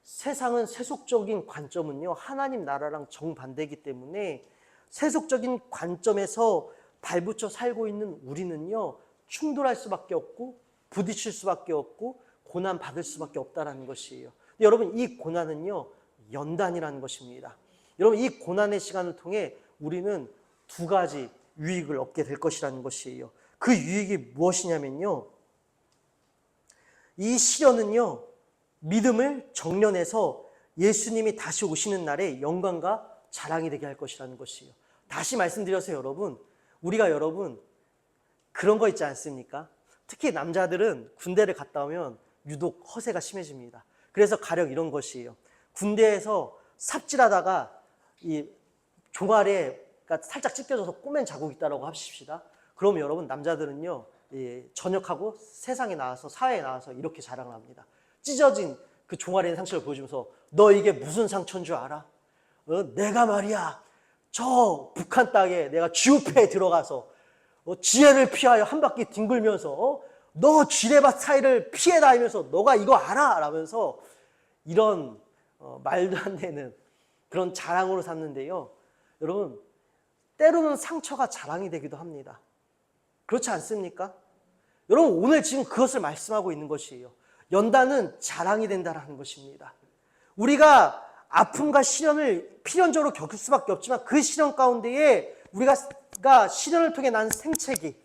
세상은 세속적인 관점은요, 하나님 나라랑 정반대이기 때문에 세속적인 관점에서 발붙여 살고 있는 우리는요, 충돌할 수밖에 없고 부딪힐 수밖에 없고 고난 받을 수밖에 없다라는 것이에요. 근데 여러분, 이 고난은요, 연단이라는 것입니다. 여러분, 이 고난의 시간을 통해 우리는 2가지 유익을 얻게 될 것이라는 것이에요. 그 유익이 무엇이냐면요, 이 시련은요, 믿음을 정련해서 예수님이 다시 오시는 날에 영광과 자랑이 되게 할 것이라는 것이에요. 다시 말씀드려서 여러분, 우리가 여러분 그런 거 있지 않습니까? 특히 남자들은 군대를 갔다 오면 유독 허세가 심해집니다. 그래서 가령 이런 것이에요. 군대에서 삽질하다가 이 종아리가 살짝 찢겨져서 꼬맨 자국이 있다고 합시다. 그러면 여러분, 남자들은요, 전역하고 세상에 나와서, 사회에 나와서 이렇게 자랑을 합니다. 찢어진 그 종아리의 상처를 보여주면서 너 이게 무슨 상처인 줄 알아? 내가 말이야 저 북한 땅에 내가 지우패에 들어가서 지혜를 피하여 한 바퀴 뒹굴면서 너 지뢰밭 사이를 피해 다니면서 너가 이거 알아? 라면서 이런 말도 안 되는 그런 자랑으로 삼는데요. 여러분, 때로는 상처가 자랑이 되기도 합니다. 그렇지 않습니까? 여러분, 오늘 지금 그것을 말씀하고 있는 것이에요. 연단은 자랑이 된다는 것입니다. 우리가 아픔과 시련을 필연적으로 겪을 수밖에 없지만 그 시련 가운데에 우리가 시련을 통해 난 생채기,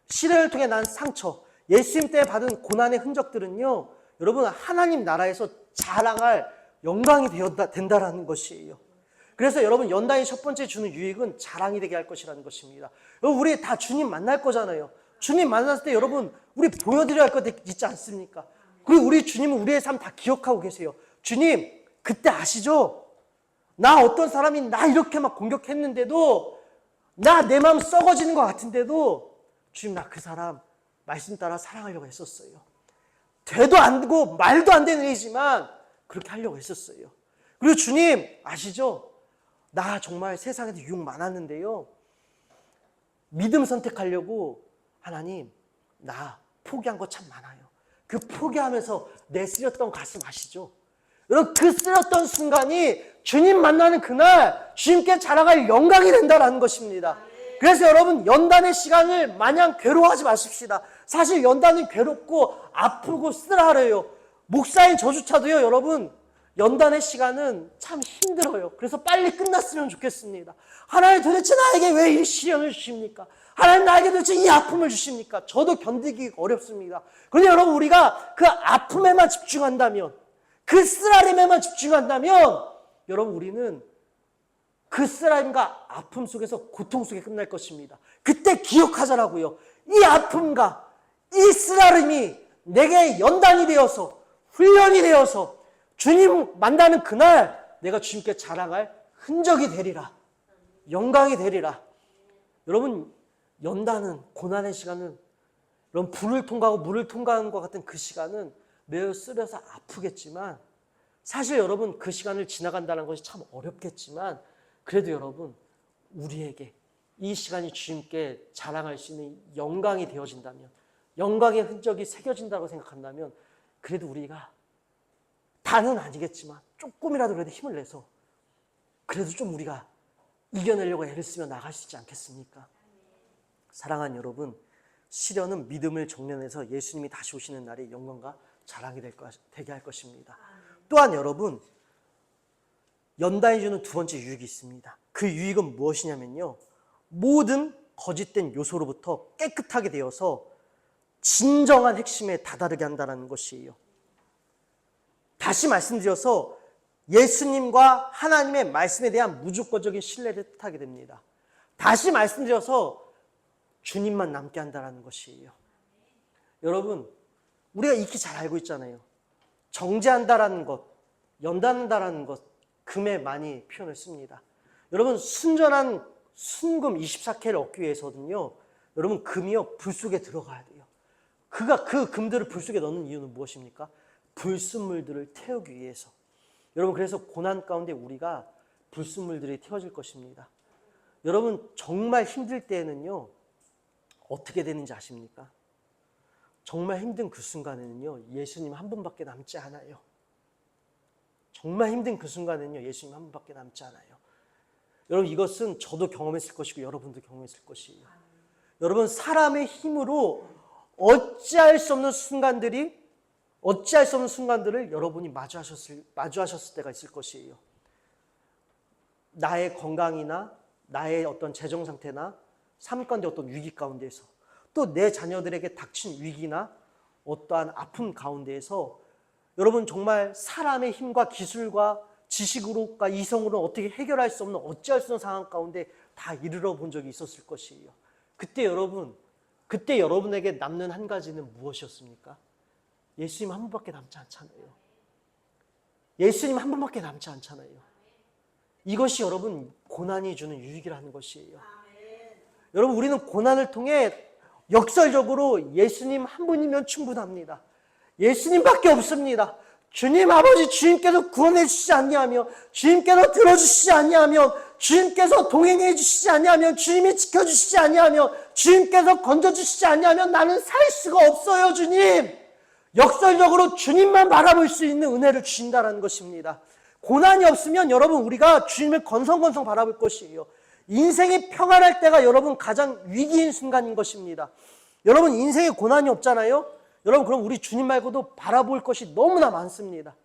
시련을 통해 난 상처, 예수님 때 받은 고난의 흔적들은요, 여러분 하나님 나라에서 자랑할 영광이 된다라는 것이에요. 그래서 여러분 연단이 첫 번째 주는 유익은 자랑이 되게 할 것이라는 것입니다. 우리 다 주님 만날 거잖아요. 주님 만났을 때 여러분 우리 보여드려야 할 것 있지 않습니까? 그리고 우리 주님은 우리의 삶 다 기억하고 계세요. 주님 그때 아시죠? 나 어떤 사람이 나 이렇게 막 공격했는데도 나 내 마음 썩어지는 것 같은데도 주님 나 그 사람 말씀 따라 사랑하려고 했었어요. 되도 안 되고 말도 안 되는 일이지만 그렇게 하려고 했었어요. 그리고 주님 아시죠? 나 정말 세상에서 유혹 많았는데요. 믿음 선택하려고 하나님 나 포기한 거 참 많아요. 그 포기하면서 내 쓰렸던 가슴 아시죠? 여러분 그 쓰렸던 순간이 주님 만나는 그날 주님께 자랑할 영광이 된다는 것입니다. 그래서 여러분 연단의 시간을 마냥 괴로워하지 마십시다. 사실 연단은 괴롭고 아프고 쓰라려요. 목사인 저조차도요 여러분 연단의 시간은 참 힘들어요. 그래서 빨리 끝났으면 좋겠습니다. 하나님 도대체 나에게 왜 이 시련을 주십니까? 하나님 나에게 도대체 이 아픔을 주십니까? 저도 견디기 어렵습니다. 그런데 여러분 우리가 그 아픔에만 집중한다면 그 쓰라림에만 집중한다면 여러분 우리는 그 쓰라림과 아픔 속에서 고통 속에 끝날 것입니다. 그때 기억하자라고요. 이 아픔과 이 쓰라림이 내게 연단이 되어서 훈련이 되어서 주님 만나는 그날 내가 주님께 자랑할 흔적이 되리라. 영광이 되리라. 여러분 연단은 고난의 시간은 여러분 불을 통과하고 물을 통과하는 것 같은 그 시간은 매우 쓰려서 아프겠지만 사실 여러분 그 시간을 지나간다는 것이 참 어렵겠지만 그래도 여러분 우리에게 이 시간이 주님께 자랑할 수 있는 영광이 되어진다면 영광의 흔적이 새겨진다고 생각한다면 그래도 우리가 다는 아니겠지만 조금이라도 그래도 힘을 내서 그래도 좀 우리가 이겨내려고 애를 쓰며 나갈 수 있지 않겠습니까? 사랑하는 여러분 시련은 믿음을 정련해서 예수님이 다시 오시는 날에 영광과 자랑이 되게 할 것입니다. 또한 여러분 연단이 주는 두 번째 유익이 있습니다. 그 유익은 무엇이냐면요. 모든 거짓된 요소로부터 깨끗하게 되어서 진정한 핵심에 다다르게 한다는 것이에요. 다시 말씀드려서 예수님과 하나님의 말씀에 대한 무조건적인 신뢰를 뜻하게 됩니다. 다시 말씀드려서 주님만 남게 한다는 것이에요. 여러분 우리가 익히 잘 알고 있잖아요. 정죄한다라는 것, 연단한다라는 것 금에 많이 표현을 씁니다. 여러분 순전한 순금 24K를 얻기 위해서는요. 여러분 금이요 불 속에 들어가야 돼요. 그 금들을 불 속에 넣는 이유는 무엇입니까? 불순물들을 태우기 위해서. 여러분 그래서 고난 가운데 우리가 불순물들이 태워질 것입니다. 여러분 정말 힘들 때에는요. 어떻게 되는지 아십니까? 정말 힘든 그 순간에는요. 예수님 한 분밖에 남지 않아요. 정말 힘든 그 순간에는요. 예수님 한 분밖에 남지 않아요. 여러분 이것은 저도 경험했을 것이고 여러분도 경험했을 것이에요. 여러분 사람의 힘으로 어찌할 수 없는 순간들을 여러분이 마주하셨을 때가 있을 것이에요. 나의 건강이나 나의 어떤 재정 상태나 삶 가운데 어떤 위기 가운데에서 또 내 자녀들에게 닥친 위기나 어떠한 아픔 가운데에서 여러분 정말 사람의 힘과 기술과 지식으로가 이성으로 어떻게 해결할 수 없는 어찌할 수 없는 상황 가운데 다 이르러 본 적이 있었을 것이에요. 그때 여러분에게 남는 한 가지는 무엇이었습니까? 예수님 한 분밖에 남지 않잖아요. 예수님 한 분밖에 남지 않잖아요. 이것이 여러분 고난이 주는 유익이라는 것이에요. 여러분 우리는 고난을 통해 역설적으로 예수님 한 분이면 충분합니다. 예수님밖에 없습니다. 주님 아버지, 주님께서 구원해 주시지 아니하며, 주님께서 들어주시지 아니하며, 주님께서 동행해 주시지 아니하며, 주님이 지켜주시지 아니하며, 주님께서 건져주시지 아니하면 나는 살 수가 없어요. 주님, 역설적으로 주님만 바라볼 수 있는 은혜를 주신다는 것입니다. 고난이 없으면 여러분, 우리가 주님을 건성건성 바라볼 것이에요. 인생이 평안할 때가 여러분 가장 위기인 순간인 것입니다. 여러분, 인생에 고난이 없잖아요. 여러분, 그럼 우리 주님 말고도 바라볼 것이 너무나 많습니다.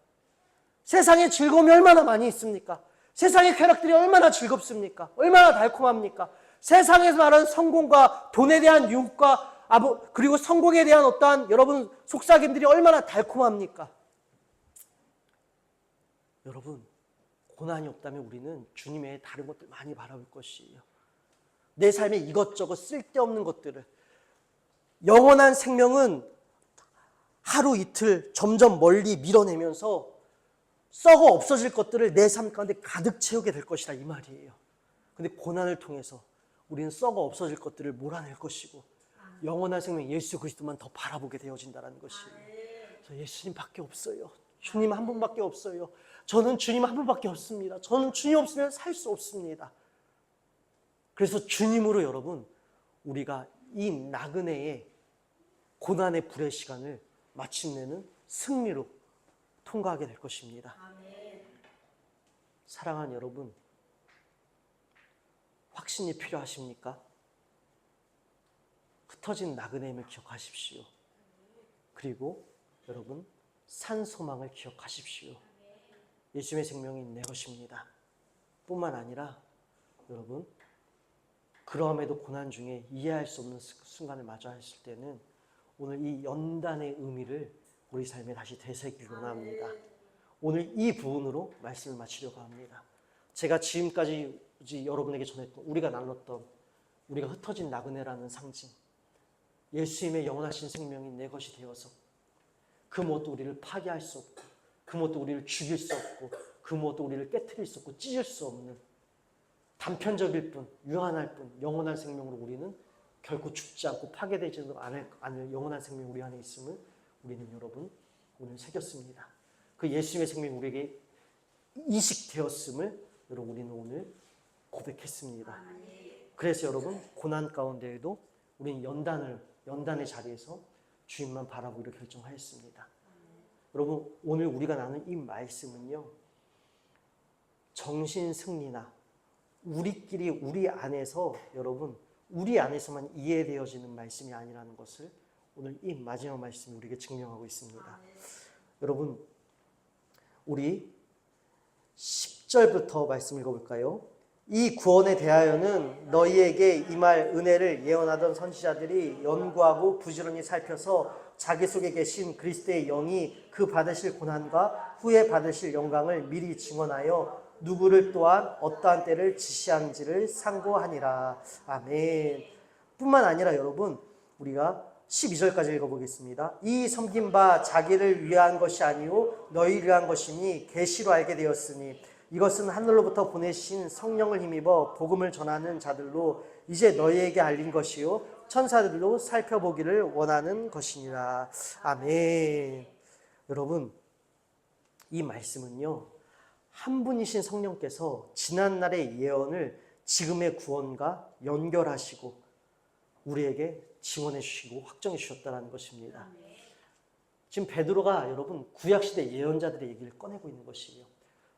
세상에 즐거움이 얼마나 많이 있습니까? 세상의 쾌락들이 얼마나 즐겁습니까? 얼마나 달콤합니까? 세상에서 말하는 성공과 돈에 대한 유혹과 그리고 성공에 대한 어떠한 여러분 속삭임들이 얼마나 달콤합니까? 여러분, 고난이 없다면 우리는 주님 외에 다른 것들 많이 바라볼 것이에요. 내 삶에 이것저것 쓸데없는 것들을, 영원한 생명은 하루 이틀 점점 멀리 밀어내면서 썩어 없어질 것들을 내 삶 가운데 가득 채우게 될 것이다, 이 말이에요. 근데 고난을 통해서 우리는 썩어 없어질 것들을 몰아낼 것이고 영원한 생명 예수 그리스도만 더 바라보게 되어진다는 것이에요. 그래서 예수님밖에 없어요. 주님 한 분밖에 없어요. 저는 주님 한 분밖에 없습니다. 저는 주님 없으면 살 수 없습니다. 그래서 주님으로 여러분, 우리가 이 나그네의 고난의 불의 시간을 마침내는 승리로 통과하게 될 것입니다. 사랑하는 여러분, 확신이 필요하십니까? 흩어진 나그네임을 기억하십시오. 그리고 여러분, 산 소망을 기억하십시오. 예수님의 생명이 내 것입니다. 뿐만 아니라 여러분, 그러함에도 고난 중에 이해할 수 없는 순간을 마주했을 때는 오늘 이 연단의 의미를 우리 삶에 다시 되새기기 원합니다. 오늘 이 부분으로 말씀을 마치려고 합니다. 제가 지금까지 여러분에게 전했던, 우리가 나눴던, 우리가 흩어진 나그네라는 상징, 예수님의 영원하신 생명이 내 것이 되어서 그 무엇도 우리를 파괴할 수 없고, 그 무엇도 우리를 죽일 수 없고, 그 무엇도 우리를 깨트릴 수 없고 찢을 수 없는 단편적일 뿐, 유한할 뿐 영원한 생명으로 우리는 결코 죽지 않고 파괴되지도 않을 영원한 생명이 우리 안에 있음을 우리는 여러분 오늘 새겼습니다. 그 예수님의 생명이 우리에게 이식되었음을 여러분 우리는 오늘 고백했습니다. 그래서 여러분, 고난 가운데에도 우리는 연단의 자리에서 주님만 바라보기로 결정하였습니다. 여러분, 오늘 우리가 나눈 이 말씀은요, 정신 승리나 우리끼리 우리 안에서 여러분 우리 안에서만 이해되어지는 말씀이 아니라는 것을 오늘 이 마지막 말씀이 우리에게 증명하고 있습니다. 여러분, 우리 10절부터 말씀 읽어볼까요? 이 구원에 대하여는 너희에게 임할 은혜를 예언하던 선지자들이 연구하고 부지런히 살펴서 자기 속에 계신 그리스도의 영이 그 받으실 고난과 후에 받으실 영광을 미리 증언하여 누구를 또한 어떠한 때를 지시한지를 상고하니라. 아멘. 뿐만 아니라 여러분, 우리가 12절까지 읽어보겠습니다. 이 섬긴 바 자기를 위한 것이 아니요 너희를 위한 것이니 계시로 알게 되었으니 이것은 하늘로부터 보내신 성령을 힘입어 복음을 전하는 자들로 이제 너희에게 알린 것이요 천사들로 살펴보기를 원하는 것이니라. 아멘. 여러분, 이 말씀은요, 한 분이신 성령께서 지난날의 예언을 지금의 구원과 연결하시고 우리에게 지원해 주시고 확정해 주셨다는 것입니다. 지금 베드로가 여러분 구약시대 예언자들의 얘기를 꺼내고 있는 것이에요.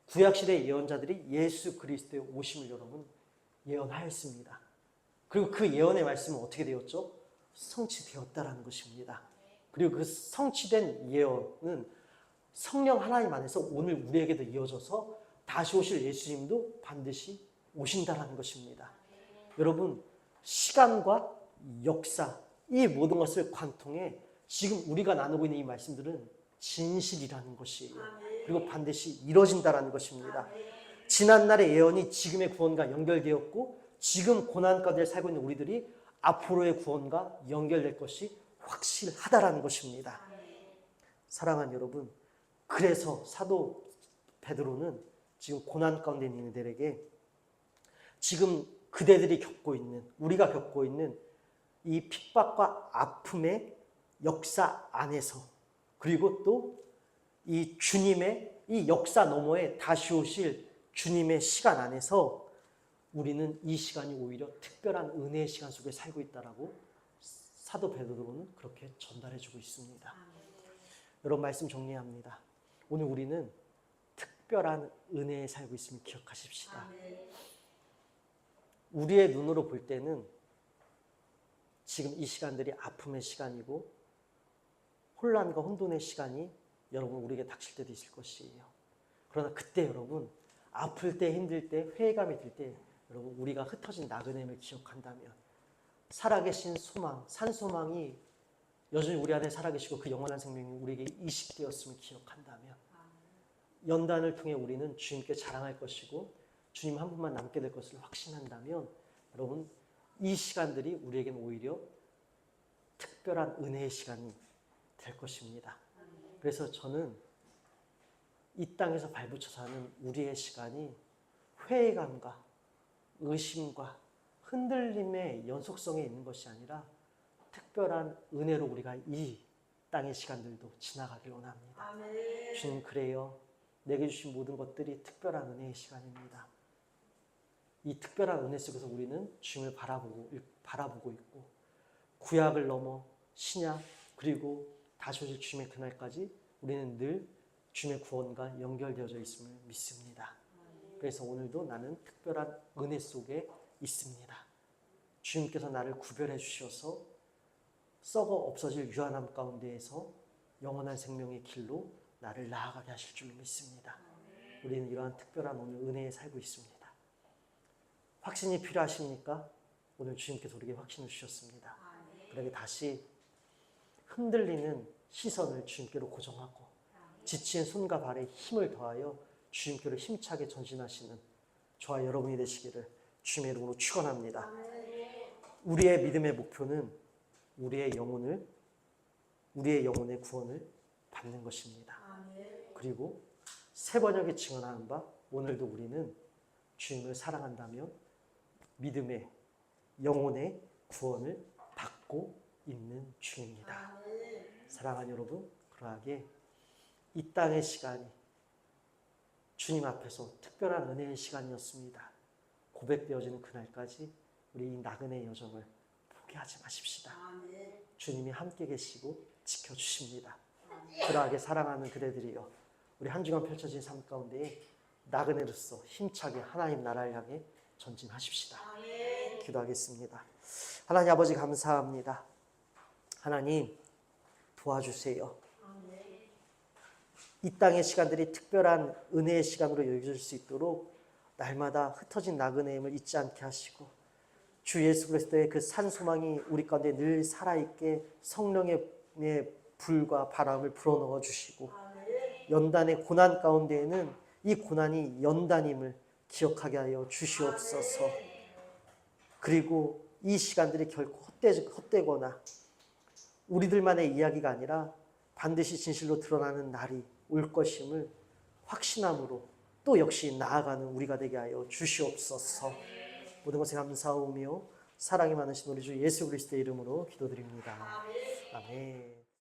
구약시대 예언자들이 예수 그리스도의 오심을 여러분 예언하였습니다. 그리고 그 예언의 말씀은 어떻게 되었죠? 성취되었다라는 것입니다. 그리고 그 성취된 예언은 성령 하나님 안에서 오늘 우리에게도 이어져서 다시 오실 예수님도 반드시 오신다라는 것입니다. 여러분, 시간과 역사, 이 모든 것을 관통해 지금 우리가 나누고 있는 이 말씀들은 진실이라는 것이에요. 그리고 반드시 이루어진다라는 것입니다. 지난날의 예언이 지금의 구원과 연결되었고 지금 고난 가운데 살고 있는 우리들이 앞으로의 구원과 연결될 것이 확실하다라는 것입니다. 사랑하는 여러분, 그래서 사도 베드로는 지금 고난 가운데 있는 이들에게 지금 그대들이 겪고 있는, 우리가 겪고 있는 이 핍박과 아픔의 역사 안에서, 그리고 또 이 주님의 이 역사 너머에 다시 오실 주님의 시간 안에서 우리는 이 시간이 오히려 특별한 은혜의 시간 속에 살고 있다라고 사도 베드로는 그렇게 전달해주고 있습니다. 여러분 말씀 정리합니다. 오늘 우리는 특별한 은혜에 살고 있음을 기억하십시다. 우리의 눈으로 볼 때는 지금 이 시간들이 아픔의 시간이고 혼란과 혼돈의 시간이 여러분 우리에게 닥칠 때도 있을 것이에요. 그러나 그때 여러분 아플 때 힘들 때 회의감이 들 때 여러분 우리가 흩어진 나그네임을 기억한다면 살아계신 소망, 산소망이 여전히 우리 안에 살아계시고 그 영원한 생명이 우리에게 이식되었음을 기억한다면 연단을 통해 우리는 주님께 자랑할 것이고 주님 한 분만 남게 될 것을 확신한다면 여러분 이 시간들이 우리에게는 오히려 특별한 은혜의 시간이 될 것입니다. 그래서 저는 이 땅에서 발붙여 사는 우리의 시간이 회의감과 의심과 흔들림의 연속성에 있는 것이 아니라 특별한 은혜로 우리가 이 땅의 시간들도 지나가길 원합니다. 주님 그래요. 내게 주신 모든 것들이 특별한 은혜의 시간입니다. 이 특별한 은혜 속에서 우리는 주님을 바라보고 있고 구약을 넘어 신약 그리고 다시 오실 주님의 그날까지 우리는 늘 주님의 구원과 연결되어져 있음을 믿습니다. 그래서 오늘도 나는 특별한 은혜 속에 있습니다. 주님께서 나를 구별해 주셔서 썩어 없어질 유한함 가운데에서 영원한 생명의 길로 나를 나아가게 하실 줄 믿습니다. 우리는 이러한 특별한 오늘 은혜에 살고 있습니다. 확신이 필요하십니까? 오늘 주님께서 우리에게 확신을 주셨습니다. 그러게 다시 흔들리는 시선을 주님께로 고정하고 지친 손과 발에 힘을 더하여 주님께로 힘차게 전진하시는 저와 여러분이 되시기를 주님의 이름으로 축원합니다. 우리의 믿음의 목표는 우리의 영혼의 구원을 받는 것입니다. 그리고 새 번역에 증언하는 바 오늘도 우리는 주님을 사랑한다면 믿음의 영혼의 구원을 받고 있는 중입니다. 사랑하는 여러분, 그러하게 이 땅의 시간이 주님 앞에서 특별한 은혜의 시간이었습니다. 고백되어지는 그날까지 우리 이 나그네의 여정을 포기하지 마십시다. 주님이 함께 계시고 지켜주십니다. 그러하게 사랑하는 그대들이여 우리 한 주간 펼쳐진 삶 가운데에 나그네로서 힘차게 하나님 나라를 향해 전진하십시다. 기도하겠습니다. 하나님 아버지 감사합니다. 하나님 도와주세요. 이 땅의 시간들이 특별한 은혜의 시간으로 여겨질 수 있도록 날마다 흩어진 나그네임을 잊지 않게 하시고 주 예수 그리스도의 그 산소망이 우리 가운데 늘 살아있게 성령의 불과 바람을 불어넣어 주시고 연단의 고난 가운데에는 이 고난이 연단임을 기억하게 하여 주시옵소서. 그리고 이 시간들이 결코 헛되거나 우리들만의 이야기가 아니라 반드시 진실로 드러나는 날이 올 것임을 확신함으로 또 역시 나아가는 우리가 되게 하여 주시옵소서. 모든 것에 감사하며 사랑이 많으신 우리 주 예수 그리스도의 이름으로 기도드립니다. 아멘.